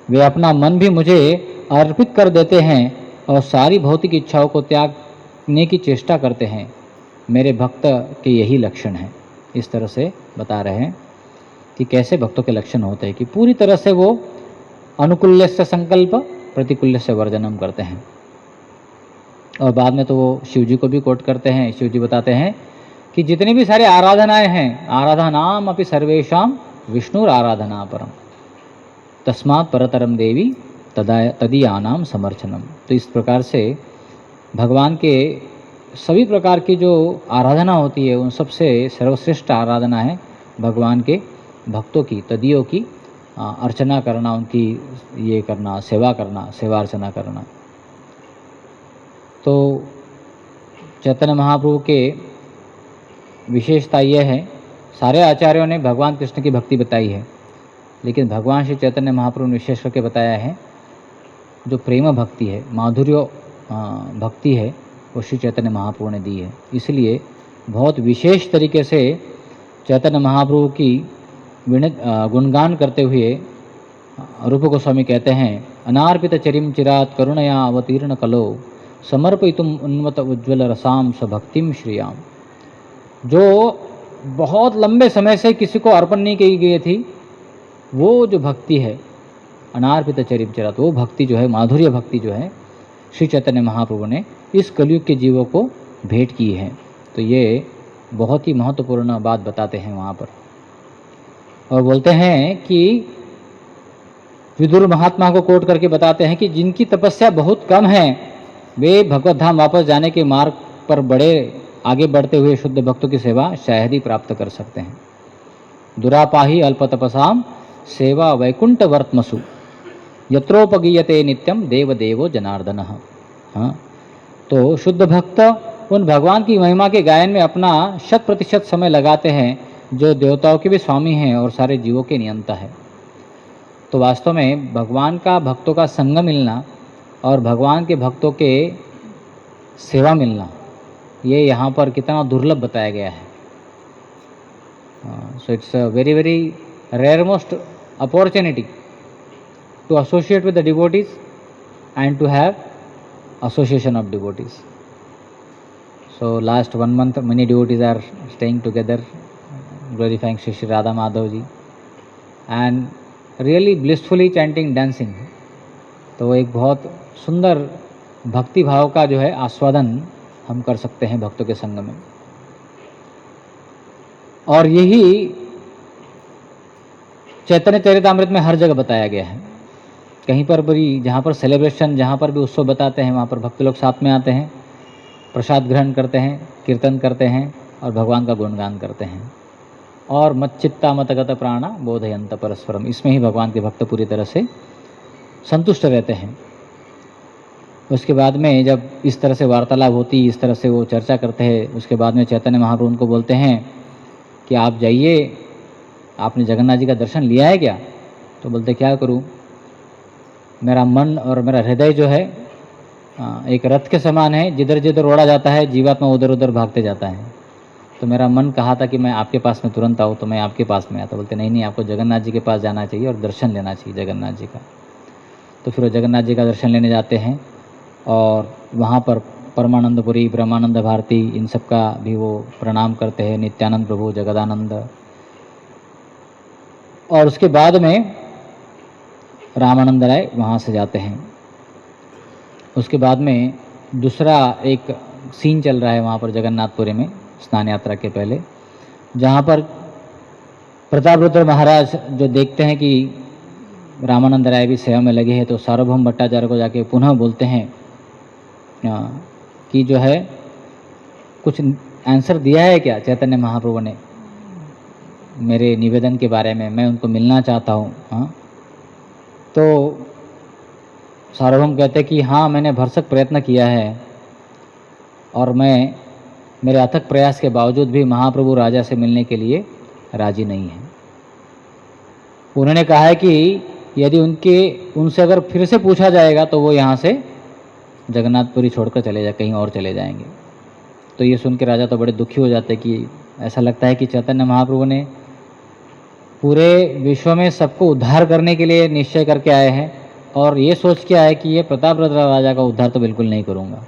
वे अपना मन भी मुझे अर्पित कर देते हैं और सारी भौतिक इच्छाओं को त्यागने की चेष्टा करते हैं। मेरे भक्त के यही लक्षण हैं। इस तरह से बता रहे हैं कि कैसे भक्तों के लक्षण होते हैं कि पूरी तरह से वो अनुकूल्य से संकल्प प्रतिकूल्य से वर्जनम करते हैं। और बाद में तो वो शिव जी को भी कोट करते हैं। शिव जी बताते हैं कि जितनी भी सारी आराधनाएं हैं, आराधनाम अपि सर्वेशाम विष्णुर आराधना परम तस्मात् परतरम देवी तदीयानाम समर्चनम। तो इस प्रकार से भगवान के सभी प्रकार की जो आराधना होती है उन सबसे सर्वश्रेष्ठ आराधना है भगवान के भक्तों की, तदीयों की अर्चना करना, उनकी ये करना, सेवा करना, सेवा अर्चना करना। तो चैतन्य महाप्रभु के विशेषता यह है सारे आचार्यों ने भगवान कृष्ण की भक्ति बताई है, लेकिन भगवान श्री चैतन्य महाप्रभु ने विशेष करके बताया है जो प्रेम भक्ति है, माधुर्य भक्ति है, वो श्री चैतन्य महाप्रभु ने दी है। इसलिए बहुत विशेष तरीके से चैतन्य महाप्रभु की गुणगान करते हुए रूप गोस्वामी कहते हैं, अनार्पित चरिम चिरात करुणया अवतीर्ण कलो समर्पयितुम उन्मत उज्ज्वल रसाम स्वभक्तिम श्रियाम। जो बहुत लंबे समय से किसी को अर्पण नहीं की गई थी, वो जो भक्ति है अनार्पित चरिम चिरात, वो भक्ति जो है, माधुर्य भक्ति जो है, श्री चैतन्य महाप्रभु ने इस कलयुग के जीवों को भेंट की है। तो ये बहुत ही महत्वपूर्ण बात बताते हैं वहाँ पर, और बोलते हैं कि विदुर महात्मा को कोट करके बताते हैं कि जिनकी तपस्या बहुत कम है वे भगवत धाम वापस जाने के मार्ग पर बड़े आगे बढ़ते हुए शुद्ध भक्तों की सेवा शायद ही प्राप्त कर सकते हैं। दुरापाही अल्प तपसाम सेवा वैकुंठ वर्तमसु यत्रोपगीयते नित्यम देव देवो जनार्दन। हाँ, तो शुद्ध भक्त उन भगवान की महिमा के गायन में अपना 100% समय लगाते हैं, जो देवताओं के भी स्वामी हैं और सारे जीवों के नियंता है। तो वास्तव में भगवान का भक्तों का संग मिलना और भगवान के भक्तों के सेवा मिलना, ये यहाँ पर कितना दुर्लभ बताया गया है। So it's a very very rare most opportunity to associate with the devotees and to have association of devotees. So last 1 month many devotees are staying together glorifying Shri Shri Radha Madhav ji and really blissfully chanting, dancing. तो एक बहुत सुंदर भक्ति भाव का जो है आस्वादन हम कर सकते हैं भक्तों के संग में। और यही चैतन्य चरितामृत में हर जगह बताया गया है। कहीं पर भी जहाँ पर सेलिब्रेशन, जहाँ पर भी उत्सव बताते हैं, वहाँ पर भक्त लोग साथ में आते हैं, प्रसाद ग्रहण करते हैं, कीर्तन करते हैं और भगवान का गुणगान करते हैं। और मच्चित्ता मतगत प्राणा बोधयंत परस्परम, इसमें ही भगवान के भक्त पूरी तरह से संतुष्ट रहते हैं। उसके बाद में जब इस तरह से वार्तालाप होती, इस तरह से वो चर्चा करते हैं, उसके बाद में चैतन्य महाप्रभु उनको बोलते हैं कि आप जाइए, आपने जगन्नाथ जी का दर्शन लिया है क्या? तो बोलते क्या करूं, मेरा मन और मेरा हृदय जो है एक रथ के समान है, जिधर जिधर ओढ़ा जाता है जीवात्मा उधर उधर भागते जाता है। तो मेरा मन कहा था कि मैं आपके पास में तुरंत आऊँ, तो मैं आपके पास में आया। तो बोलते नहीं, आपको जगन्नाथ जी के पास जाना चाहिए और दर्शन लेना चाहिए जगन्नाथ जी का। तो फिर वो जगन्नाथ जी का दर्शन लेने जाते हैं और वहाँ पर परमानंदपुरी, ब्रह्मानंद भारती, इन सब का भी वो प्रणाम करते हैं, नित्यानंद प्रभु, जगदानंद। और उसके बाद में रामानंद राय वहाँ से जाते हैं। उसके बाद में दूसरा एक सीन चल रहा है वहाँ पर जगन्नाथपुरी में स्नान यात्रा के पहले, जहाँ पर प्रतापरुद्र महाराज जो देखते हैं कि रामानंद राय भी सेवा में लगे हैं, तो सार्वभौम भट्टाचार्य को जाके पुनः बोलते हैं कि जो है कुछ आंसर दिया है क्या चैतन्य महाप्रभु ने मेरे निवेदन के बारे में, मैं उनको मिलना चाहता हूँ। हाँ, तो सार्वभौम कहते कि हाँ, मैंने भरसक प्रयत्न किया है और मैं मेरे अथक प्रयास के बावजूद भी महाप्रभु राजा से मिलने के लिए राजी नहीं है। उन्होंने कहा है कि यदि उनसे अगर फिर से पूछा जाएगा तो वो यहाँ से जगन्नाथपुरी छोड़कर कहीं और चले जाएंगे। तो ये सुन के राजा तो बड़े दुखी हो जाते कि ऐसा लगता है कि चैतन्य महाप्रभु ने पूरे विश्व में सबको उद्धार करने के लिए निश्चय करके आए हैं और ये सोच के आए कि ये प्रतापरुद्र राजा का उद्धार तो बिल्कुल नहीं करूँगा।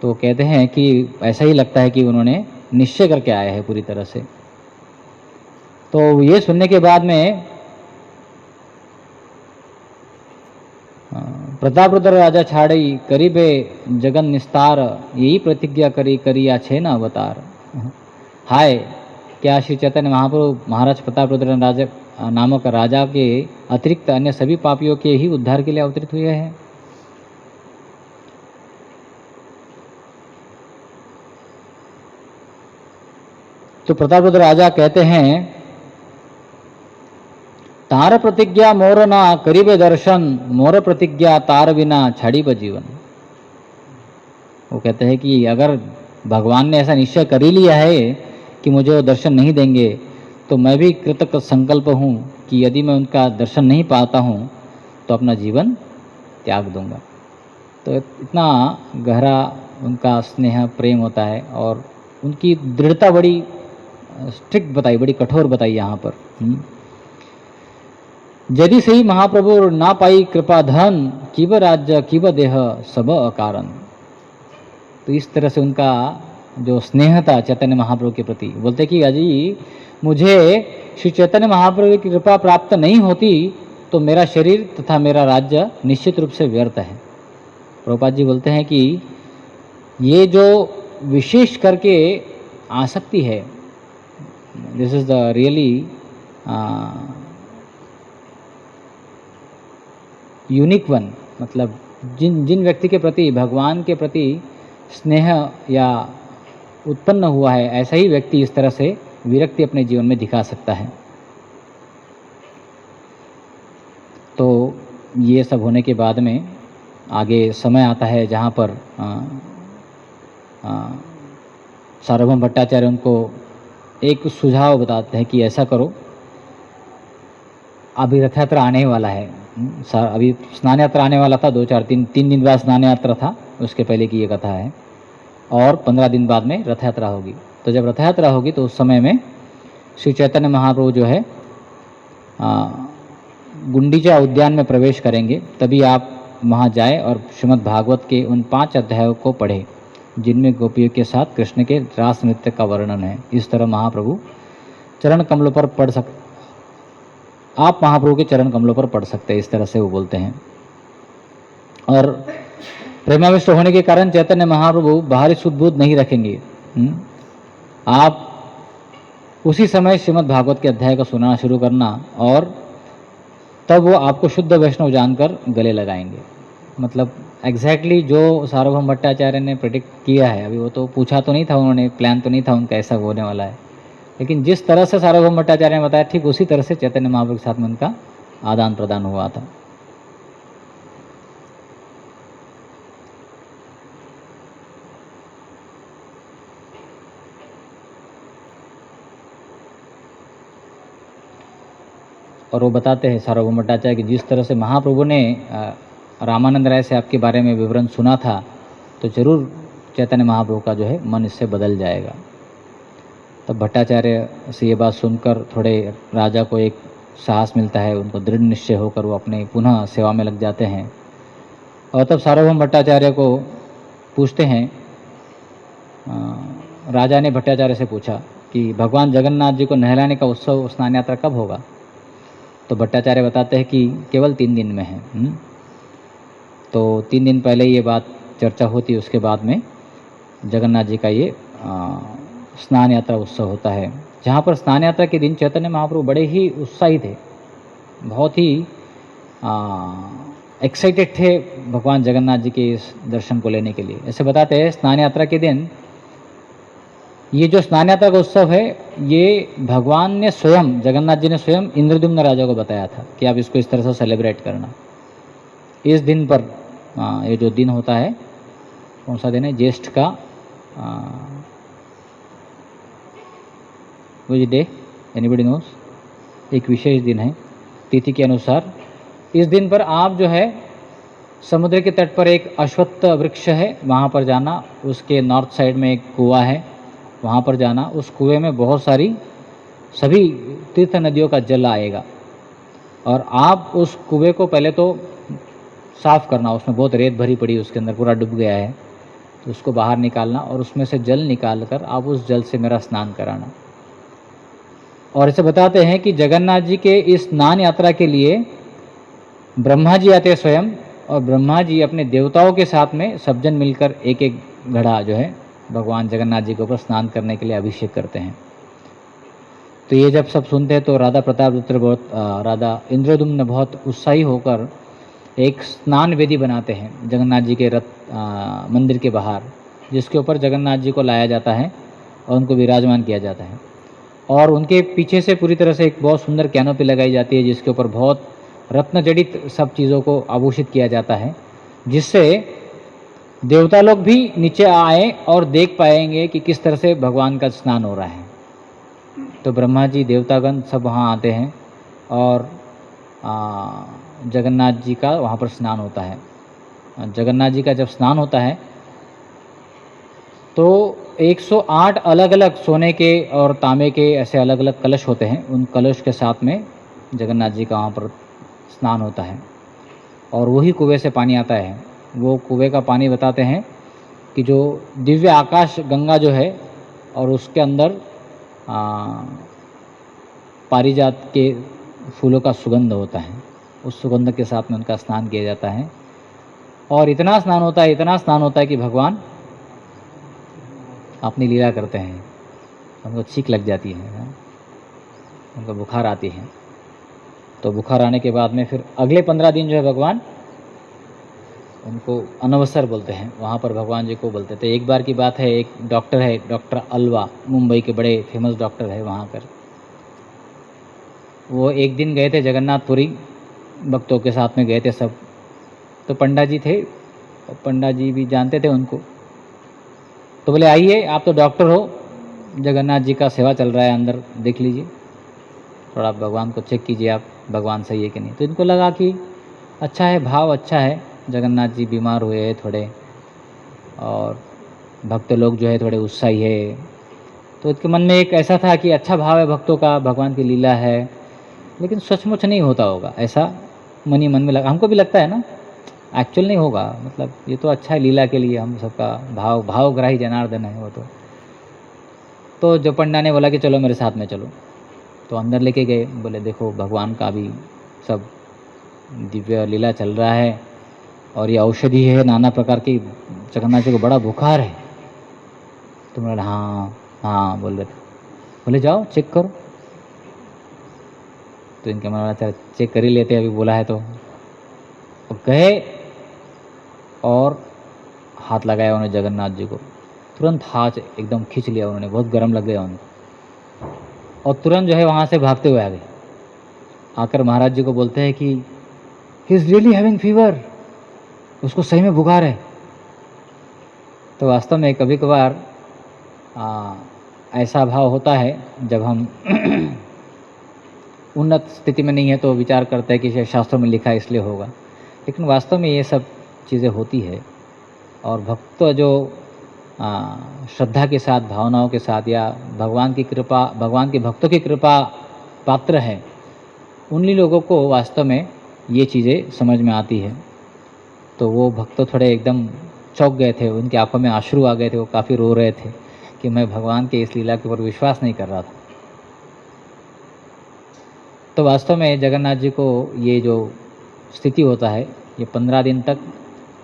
तो कहते हैं कि ऐसा ही लगता है कि उन्होंने निश्चय करके आए हैं पूरी तरह से। तो ये सुनने के बाद में प्रतापरुद्र राजा छाड़ी करीबे जगन निस्तार, यही प्रतिज्ञा करी अच्छे न अवतार। हाय, क्या श्री चैतन्य महाप्रभु महाराज प्रतापरुद्र राजा नामक राजा के अतिरिक्त अन्य सभी पापियों के ही उद्धार के लिए अवतरित हुए हैं? तो प्रतापरुद्र राजा कहते हैं, तार प्रतिज्ञा मोर ना करीबे दर्शन, मोर प्रतिज्ञा तार बिना छाड़ी जीवन। वो कहते हैं कि अगर भगवान ने ऐसा निश्चय कर ही लिया है कि मुझे वो दर्शन नहीं देंगे, तो मैं भी कृतक संकल्प हूँ कि यदि मैं उनका दर्शन नहीं पाता हूँ तो अपना जीवन त्याग दूंगा। तो इतना गहरा उनका स्नेह प्रेम होता है, और उनकी दृढ़ता बड़ी स्ट्रिक्ट बताई, बड़ी कठोर बताई यहाँ पर। यदि सही महाप्रभु ना पाई कृपा धन, किब राज्य किब देह सब अकारण। तो इस तरह से उनका जो स्नेह था चैतन्य महाप्रभु के प्रति, बोलते कि अजी मुझे श्री चैतन्य महाप्रभु की कृपा प्राप्त नहीं होती तो मेरा शरीर तथा मेरा राज्य निश्चित रूप से व्यर्थ है। प्रभुपाद जी बोलते हैं कि ये जो विशेष करके आसक्ति है, this is the really unique one, मतलब जिन व्यक्ति के प्रति भगवान के प्रति स्नेह या उत्पन्न हुआ है, ऐसा ही व्यक्ति इस तरह से विरक्ति अपने जीवन में दिखा सकता है। तो ये सब होने के बाद में आगे समय आता है जहाँ पर सार्वभौम भट्टाचार्य उनको एक सुझाव बताते हैं कि ऐसा करो, अभी रथ यात्रा आने वाला है, अभी स्नान यात्रा आने वाला था, 2-4-3 दिन बाद स्नान यात्रा था, उसके पहले की ये कथा है, और 15 दिन बाद में रथ यात्रा होगी। तो जब रथ यात्रा होगी तो उस समय में श्री चैतन्य महाप्रभु जो है गुंडीचा उद्यान में प्रवेश करेंगे, तभी आप वहाँ जाए और श्रीमद् भागवत के उन 5 अध्यायों को पढ़े जिनमें गोपियों के साथ कृष्ण के रास नृत्य का वर्णन है। इस तरह महाप्रभु चरण कमलों पर आप महाप्रभु के चरण कमलों पर पढ़ सकते हैं, इस तरह से वो बोलते हैं। और प्रेमाविष्ट होने के कारण चैतन्य महाप्रभु बाहरी सुदबुद नहीं रखेंगे। आप उसी समय श्रीमद् भागवत के अध्याय को सुनाना शुरू करना, और तब वो आपको शुद्ध वैष्णव जानकर गले लगाएंगे। मतलब एग्जैक्टली जो सार्वभौम भट्टाचार्य ने प्रेडिक्ट किया है, अभी वो तो पूछा तो नहीं था उन्होंने, प्लान तो नहीं था उनका ऐसा होने वाला है, लेकिन जिस तरह से सार्वभौम भट्टाचार्य ने बताया ठीक उसी तरह से चैतन्य महाप्रभु के साथ में उनका आदान प्रदान हुआ था। और वो बताते हैं सार्वभौम भट्टाचार्य कि जिस तरह से महाप्रभु ने रामानंद राय से आपके बारे में विवरण सुना था, तो जरूर चैतन्य महाप्रभु का जो है मन इससे बदल जाएगा। तब भट्टाचार्य से ये बात सुनकर थोड़े राजा को एक साहस मिलता है, उनको दृढ़ निश्चय होकर वो अपने पुनः सेवा में लग जाते हैं। और तब सार्वभौम भट्टाचार्य को पूछते हैं, राजा ने भट्टाचार्य से पूछा कि भगवान जगन्नाथ जी को नहलाने का उत्सव स्नान यात्रा कब होगा। तो भट्टाचार्य बताते हैं कि केवल 3 दिन में है। तो 3 दिन पहले ये बात चर्चा होती है, उसके बाद में जगन्नाथ जी का ये स्नान यात्रा उत्सव होता है, जहाँ पर स्नान यात्रा के दिन चैतन्य महाप्रभु बड़े ही उत्साही थे, बहुत ही एक्साइटेड थे भगवान जगन्नाथ जी के इस दर्शन को लेने के लिए। ऐसे बताते हैं स्नान यात्रा के दिन, ये जो स्नान यात्रा का उत्सव है, ये भगवान ने स्वयं, जगन्नाथ जी ने स्वयं इंद्रद्युम्न राजा को बताया था कि आप इसको इस तरह से सेलिब्रेट करना। इस दिन पर ये जो दिन होता है, कौन सा दिन है, ज्येष्ठ का विच डे, एनीबडी नोस, एक विशेष दिन है तिथि के अनुसार। इस दिन पर आप जो है समुद्र के तट पर एक अश्वत्थ वृक्ष है, वहाँ पर जाना, उसके नॉर्थ साइड में एक कुआं है, वहाँ पर जाना, उस कुएं में बहुत सारी सभी तीर्थ नदियों का जल आएगा, और आप उस कुएं को पहले तो साफ़ करना, उसमें बहुत रेत भरी पड़ी, उसके अंदर पूरा डूब गया है, तो उसको बाहर निकालना और उसमें से जल निकाल कर आप उस जल से मेरा स्नान कराना। और इसे बताते हैं कि जगन्नाथ जी के इस स्नान यात्रा के लिए ब्रह्मा जी आते स्वयं, और ब्रह्मा जी अपने देवताओं के साथ में सब जन मिलकर एक एक घड़ा जो है भगवान जगन्नाथ जी के ऊपर स्नान करने के लिए अभिषेक करते हैं। तो ये जब सब सुनते हैं तो राधा प्रताप रुद्र राधा इंद्रद्युम्न बहुत उत्साही होकर एक स्नान वेदी बनाते हैं जगन्नाथ जी के मंदिर के बाहर, जिसके ऊपर जगन्नाथ जी को लाया जाता है और उनको विराजमान किया जाता है, और उनके पीछे से पूरी तरह से एक बहुत सुंदर कैनोपी लगाई जाती है, जिसके ऊपर बहुत रत्न जड़ित सब चीज़ों को आभूषित किया जाता है, जिससे देवता लोग भी नीचे आए और देख पाएंगे कि किस तरह से भगवान का स्नान हो रहा है। तो ब्रह्मा जी देवतागण सब वहाँ आते हैं और जगन्नाथ जी का वहाँ पर स्नान होता है। जगन्नाथ जी का जब स्नान होता है तो 108 अलग अलग सोने के और तांबे के ऐसे अलग अलग कलश होते हैं। उन कलश के साथ में जगन्नाथ जी का वहाँ पर स्नान होता है और वही कुएं से पानी आता है। वो कुएं का पानी बताते हैं कि जो दिव्य आकाश गंगा जो है और उसके अंदर पारिजात के फूलों का सुगंध होता है, उस सुगंध के साथ में उनका स्नान किया जाता है। और इतना स्नान होता है कि भगवान अपनी लीला करते हैं, उनको छींक लग जाती है, उनको बुखार आती है। तो बुखार आने के बाद में फिर अगले 15 दिन जो है भगवान उनको अनवसर बोलते हैं, वहाँ पर भगवान जी को बोलते थे। एक बार की बात है, एक डॉक्टर है, डॉक्टर अल्वा, मुंबई के बड़े फेमस डॉक्टर है वहाँ पर। वो एक दिन गए थे जगन्नाथपुरी, भक्तों के साथ में गए थे सब। तो पंडा जी थे, और पंडा जी भी जानते थे उनको। तो बोले आइए, आप तो डॉक्टर हो, जगन्नाथ जी का सेवा चल रहा है, अंदर देख लीजिए, थोड़ा भगवान को चेक कीजिए आप, भगवान सही है कि नहीं। तो इनको लगा कि अच्छा है, भाव अच्छा है, जगन्नाथ जी बीमार हुए हैं थोड़े और भक्त लोग जो है थोड़े उत्साही है। तो इसके मन में एक ऐसा था कि अच्छा भाव है भक्तों का, भगवान की लीला है, लेकिन सचमुच नहीं होता होगा, ऐसा मन ही मन में लगा। हमको भी लगता है ना, एक्चुअल नहीं होगा, मतलब ये तो अच्छा है लीला के लिए, हम सबका भावग्राही जनार्दन है वो। तो जो पंडा ने बोला कि चलो मेरे साथ में चलो, तो अंदर लेके गए। बोले देखो भगवान का भी सब दिव्य लीला चल रहा है और ये औषधि है नाना प्रकार की, जगन्नाथ जी को बड़ा बुखार है। तो बोले हाँ हाँ बोल रहे थे। बोले जाओ चेक करो। तो इनके मन में चल चेक कर ही लेते, अभी बोला है तो गए और हाथ लगाया उन्होंने जगन्नाथ जी को। तुरंत हाथ एकदम खींच लिया उन्होंने, बहुत गर्म लग गया उनको, और तुरंत जो है वहाँ से भागते हुए आ गए। आकर महाराज जी को बोलते हैं कि he is really having fever, उसको सही में बुखार है। तो वास्तव में कभी कभार ऐसा भाव होता है जब हम उन्नत स्थिति में नहीं है तो विचार करते हैं कि शायद शास्त्रों में लिखा है इसलिए होगा, लेकिन वास्तव में ये सब चीज़ें होती है। और भक्त जो श्रद्धा के साथ, भावनाओं के साथ, या भगवान की कृपा, भगवान के भक्तों की कृपा पात्र है, उन्हीं लोगों को वास्तव में ये चीज़ें समझ में आती है। तो वो भक्त थोड़े एकदम चौंक गए थे, उनकी आंखों में आंसू आ गए थे, वो काफ़ी रो रहे थे कि मैं भगवान के इस लीला के ऊपर विश्वास नहीं कर रहा था। तो वास्तव में जगन्नाथ जी को ये जो स्थिति होता है, ये 15 दिन तक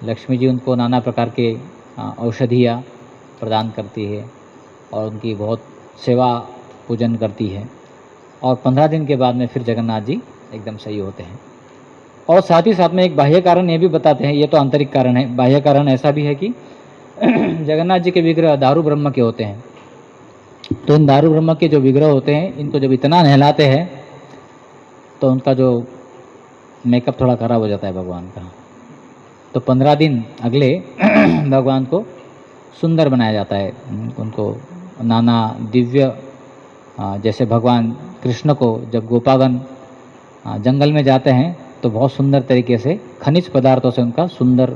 लक्ष्मी जी उनको नाना प्रकार के औषधियाँ प्रदान करती है और उनकी बहुत सेवा पूजन करती है। और 15 दिन के बाद में फिर जगन्नाथ जी एकदम सही होते हैं। और साथ ही साथ में एक बाह्य कारण ये भी बताते हैं, ये तो आंतरिक कारण है, बाह्य कारण ऐसा भी है कि जगन्नाथ जी के विग्रह दारू ब्रह्म के होते हैं। तो इन दारू ब्रह्म के जो विग्रह होते हैं, इनको जब इतना नहलाते हैं तो उनका जो मेकअप थोड़ा खराब हो जाता है भगवान का। तो 15 दिन अगले भगवान को सुंदर बनाया जाता है, उनको नाना दिव्य, जैसे भगवान कृष्ण को जब गोपागण जंगल में जाते हैं तो बहुत सुंदर तरीके से खनिज पदार्थों से उनका सुंदर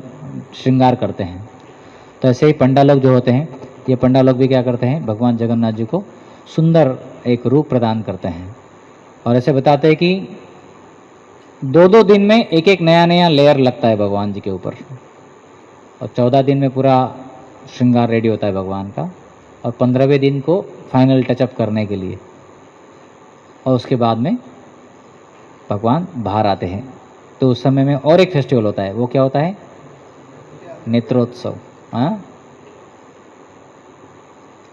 श्रृंगार करते हैं। तो ऐसे ही पंडा लोग जो होते हैं, ये पंडा लोग भी क्या करते हैं, भगवान जगन्नाथ जी को सुंदर एक रूप प्रदान करते हैं। और ऐसे बताते हैं कि 2-2 दिन में एक एक नया नया लेयर लगता है भगवान जी के ऊपर, और 14 दिन में पूरा श्रृंगार रेडी होता है भगवान का, और 15वें दिन को फाइनल टचअप करने के लिए, और उसके बाद में भगवान बाहर आते हैं। तो उस समय में और एक फेस्टिवल होता है, वो क्या होता है, नेत्रोत्सव।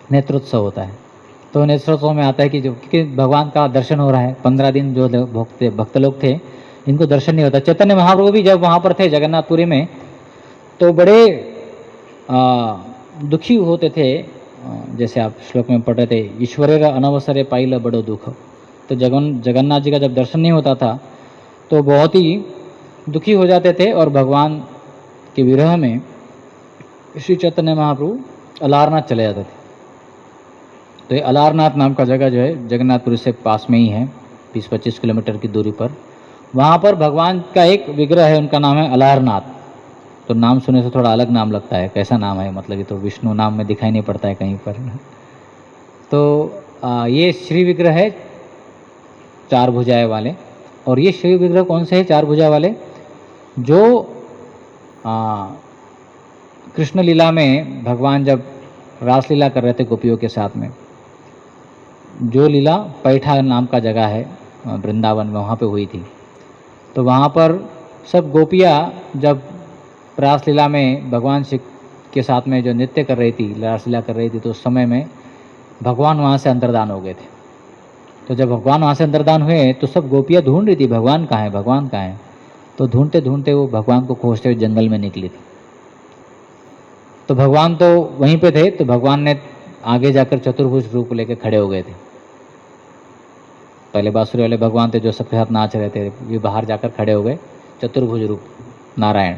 नेत्रोत्सव होता है। तो नेत्रोत्सव में आता है कि जो क्योंकि भगवान का दर्शन हो रहा है, 15 दिन जो भक्त लोग थे इनको दर्शन नहीं होता। चैतन्य महाप्रभु भी जब वहाँ पर थे जगन्नाथपुरी में तो बड़े दुखी होते थे। जैसे आप श्लोक में पढ़ रहे थे, ईश्वरेर अनवसरे पाइल बड़ो दुख। तो जगन्नाथ जी का जब दर्शन नहीं होता था तो बहुत ही दुखी हो जाते थे, और भगवान के विरह में श्री चैतन्य महाप्रभु अलारनाथ चले जाते थे। तो ये अलारनाथ नाम का जगह जो है जगन्नाथपुरी से पास में ही है, 20-25 किलोमीटर की दूरी पर। वहाँ पर भगवान का एक विग्रह है, उनका नाम है अलारनाथ। तो नाम सुने से थोड़ा अलग नाम लगता है, कैसा नाम है, मतलब ये तो विष्णु नाम में दिखाई नहीं पड़ता है कहीं पर। तो ये श्री विग्रह है 4 भुजाएं वाले। और ये श्री विग्रह कौन से है 4 भुजा वाले? जो कृष्ण लीला में भगवान जब रासलीला कर रहे थे गोपियों के साथ में, जो लीला पैठा नाम का जगह है वृंदावन में, वहाँ पे हुई थी। तो वहाँ पर सब गोपियाँ जब रासलीला में भगवान शिव के साथ में जो नृत्य कर रही थी, रासलीला कर रही थी, तो उस समय में भगवान वहाँ से अंतर्धान हो गए थे। तो जब भगवान वहाँ से अंतर्धान हुए तो सब गोपियाँ ढूंढ रही थी भगवान कहाँ है, भगवान कहाँ है। तो ढूंढते ढूंढते वो भगवान को खोजते हुए जंगल में निकली थी। तो भगवान तो वहीं पे थे, तो भगवान ने आगे जाकर चतुर्भुज रूप लेकर खड़े हो गए थे। पहले बांसुरी वाले भगवान थे जो सबके साथ नाच रहे थे, ये बाहर जाकर खड़े हो गए चतुर्भुज रूप नारायण।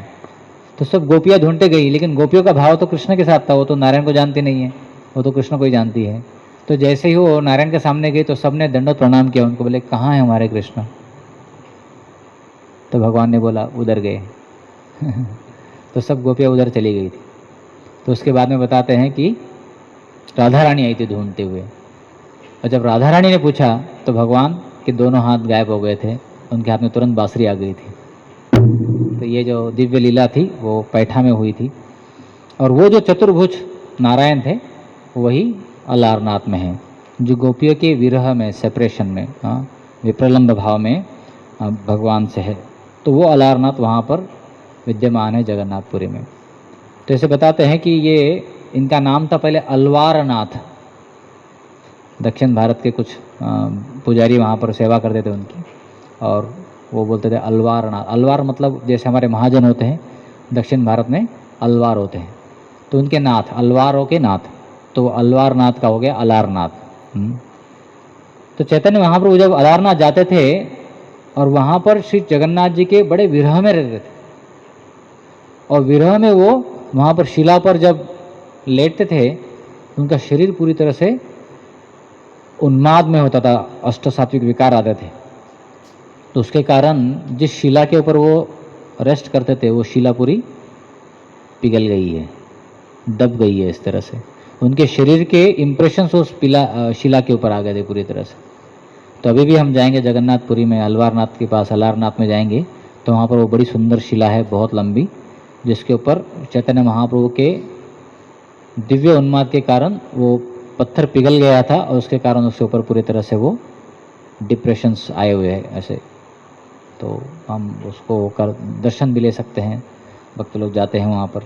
तो सब गोपियाँ ढूंढते गई, लेकिन गोपियों का भाव तो कृष्ण के साथ था, वो तो नारायण को जानती नहीं है, वो तो कृष्ण को ही जानती है। तो जैसे ही वो नारायण के सामने गई तो सबने दंडवत प्रणाम किया उनको, बोले कहाँ है हमारे कृष्ण? तो भगवान ने बोला उधर गए। तो सब गोपियाँ उधर चली गई थी। तो उसके बाद में बताते हैं कि राधा रानी आई थी ढूंढते हुए, और जब राधा रानी ने पूछा तो भगवान के दोनों हाथ गायब हो गए थे, उनके हाथ में तुरंत बांसुरी आ गई थी। तो ये जो दिव्य लीला थी वो पैठा में हुई थी। और वो जो चतुर्भुज नारायण थे वही अलारनाथ में है, जो गोपियों के विरह में, सेपरेशन में, विप्रलंब भाव में भगवान से है। तो वो अलारनाथ वहाँ पर विद्यमान है जगन्नाथपुरी में। तो ऐसे बताते हैं कि ये इनका नाम था पहले अलवारनाथ। दक्षिण भारत के कुछ पुजारी वहाँ पर सेवा करते थे उनकी, और वो बोलते थे अलवारनाथ। अलवार मतलब जैसे हमारे महाजन होते हैं, दक्षिण भारत में अलवार होते हैं, तो उनके नाथ अलवारों के नाथ, तो अलवारनाथ का हो गया अलारनाथ। तो चैतन्य महाप्रभु जब अलारनाथ जाते थे और वहाँ पर श्री जगन्नाथ जी के बड़े विरह में रहते थे, और विरह में वो वहाँ पर शिला पर जब लेटते थे उनका शरीर पूरी तरह से उन्माद में होता था, अष्ट सात्विक विकार आते थे। तो उसके कारण जिस शिला के ऊपर वो रेस्ट करते थे वो शिला पूरी पिघल गई है, दब गई है। इस तरह से उनके शरीर के इम्प्रेशंस उस शिला के ऊपर आ गए थे पूरी तरह से। तो अभी भी हम जाएंगे जगन्नाथपुरी में अलवारनाथ के पास, अलारनाथ में जाएंगे तो वहाँ पर वो बड़ी सुंदर शिला है, बहुत लंबी, जिसके ऊपर चैतन्य महाप्रभु के दिव्य उन्माद के कारण वो पत्थर पिघल गया था, और उसके कारण उसके ऊपर पूरी तरह से वो डिप्रेशंस आए हुए हैं ऐसे। तो हम उसको कर दर्शन भी ले सकते हैं, भक्त लोग जाते हैं वहाँ पर।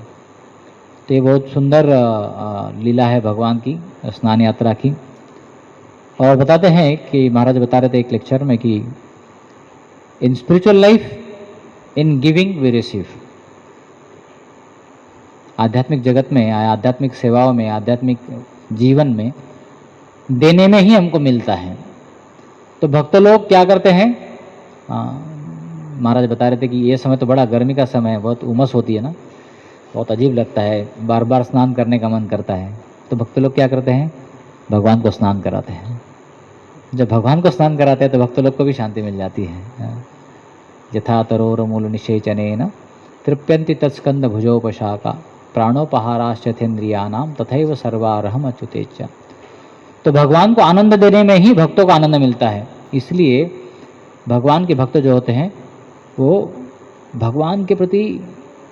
तो ये बहुत सुंदर लीला है भगवान की स्नान यात्रा की। और बताते हैं कि महाराज बता रहे थे एक लेक्चर में कि in spiritual life in giving we receive. आध्यात्मिक जगत में, आध्यात्मिक सेवाओं में, आध्यात्मिक जीवन में देने में ही हमको मिलता है। तो भक्त लोग क्या करते हैं, महाराज बता रहे थे कि ये समय तो बड़ा गर्मी का समय है, बहुत उमस होती है ना, बहुत अजीब लगता है, बार बार स्नान करने का मन करता है। तो भक्त लोग क्या करते हैं, भगवान को स्नान कराते हैं। जब भगवान को स्नान कराते हैं तो भक्त लोग को भी शांति मिल जाती है। यथा तरोर मूल निषेचनेन तृप्यन्ति तत्स्कंद भुजोपशाखा प्राणोपहाराश्चेन्द्रियाणाम तथैव सर्वारहम अच्युतेच्च। तो भगवान को आनंद देने में ही भक्तों को आनंद मिलता है। इसलिए भगवान के भक्त जो होते हैं वो भगवान के प्रति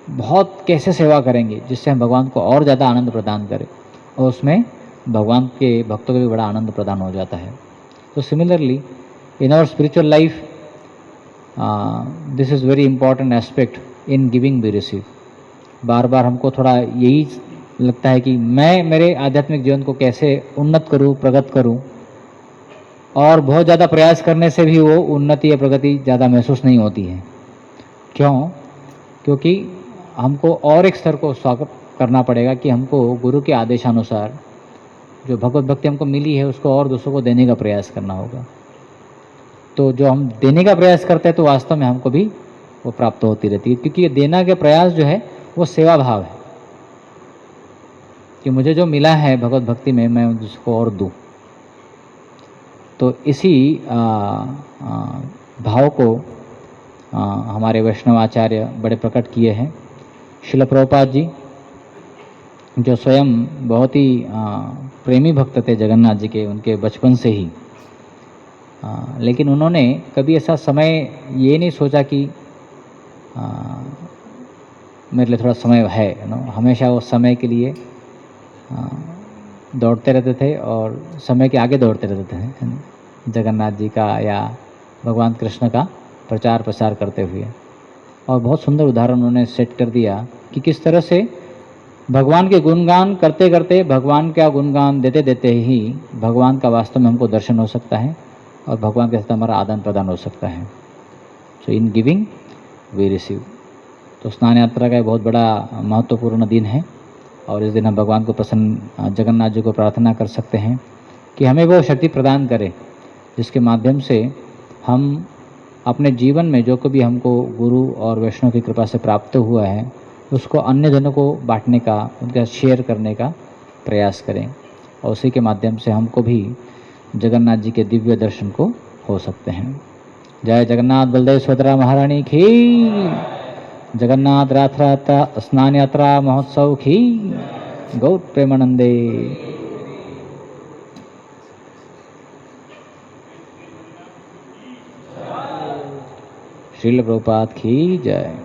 बहुत कैसे सेवा करेंगे जिससे हम भगवान को और ज़्यादा आनंद प्रदान करें, और उसमें भगवान के भक्तों को भी बड़ा आनंद प्रदान हो जाता है। तो similarly in our spiritual life this is very important aspect in giving we receive. बार बार हमको थोड़ा यही लगता है कि मैं मेरे आध्यात्मिक जीवन को कैसे उन्नत करूं, प्रगत करूं, और बहुत ज़्यादा प्रयास करने से भी वो उन्नति या प्रगति ज़्यादा महसूस नहीं होती है। क्यों? क्योंकि हमको और एक स्तर को स्वागत करना पड़ेगा कि हमको गुरु के आदेशानुसार जो भगवत भक्ति हमको मिली है उसको और दूसरों को देने का प्रयास करना होगा। तो जो हम देने का प्रयास करते हैं तो वास्तव में हमको भी वो प्राप्त होती रहती है, क्योंकि ये देना के प्रयास जो है वो सेवा भाव है कि मुझे जो मिला है भगवत भक्ति में मैं उसको और दूँ। तो इसी भाव को हमारे वैष्णव आचार्य बड़े प्रकट किए हैं। श्रील प्रभुपाद जी जो स्वयं बहुत ही प्रेमी भक्त थे जगन्नाथ जी के, उनके बचपन से ही, लेकिन उन्होंने कभी ऐसा समय ये नहीं सोचा कि मेरे लिए थोड़ा समय है, हमेशा वो समय के लिए दौड़ते रहते थे और समय के आगे दौड़ते रहते थे, जगन्नाथ जी का या भगवान कृष्ण का प्रचार प्रसार करते हुए। और बहुत सुंदर उदाहरण उन्होंने सेट कर दिया कि किस तरह से भगवान के गुणगान करते करते, भगवान का गुणगान देते देते ही भगवान का वास्तव में हमको दर्शन हो सकता है और भगवान के साथ हमारा आदान प्रदान हो सकता है। सो इन गिविंग वी रिसीव। तो स्नान यात्रा का एक बहुत बड़ा महत्वपूर्ण दिन है और इस दिन हम भगवान को प्रसन्न, जगन्नाथ जी को प्रार्थना कर सकते हैं कि हमें वो शक्ति प्रदान करें जिसके माध्यम से हम अपने जीवन में जो कभी हमको गुरु और वैष्णव की कृपा से प्राप्त हुआ है उसको अन्य जनों को बांटने का, उनका शेयर करने का प्रयास करें और उसी के माध्यम से हमको भी जगन्नाथ जी के दिव्य दर्शन को हो सकते हैं। जय जगन्नाथ बलदेव सुभद्रा महारानी की, जगन्नाथ रथ यात्रा स्नान यात्रा महोत्सव की, गौर प्रेमानंदे। श्रील प्रभुपाद की जय।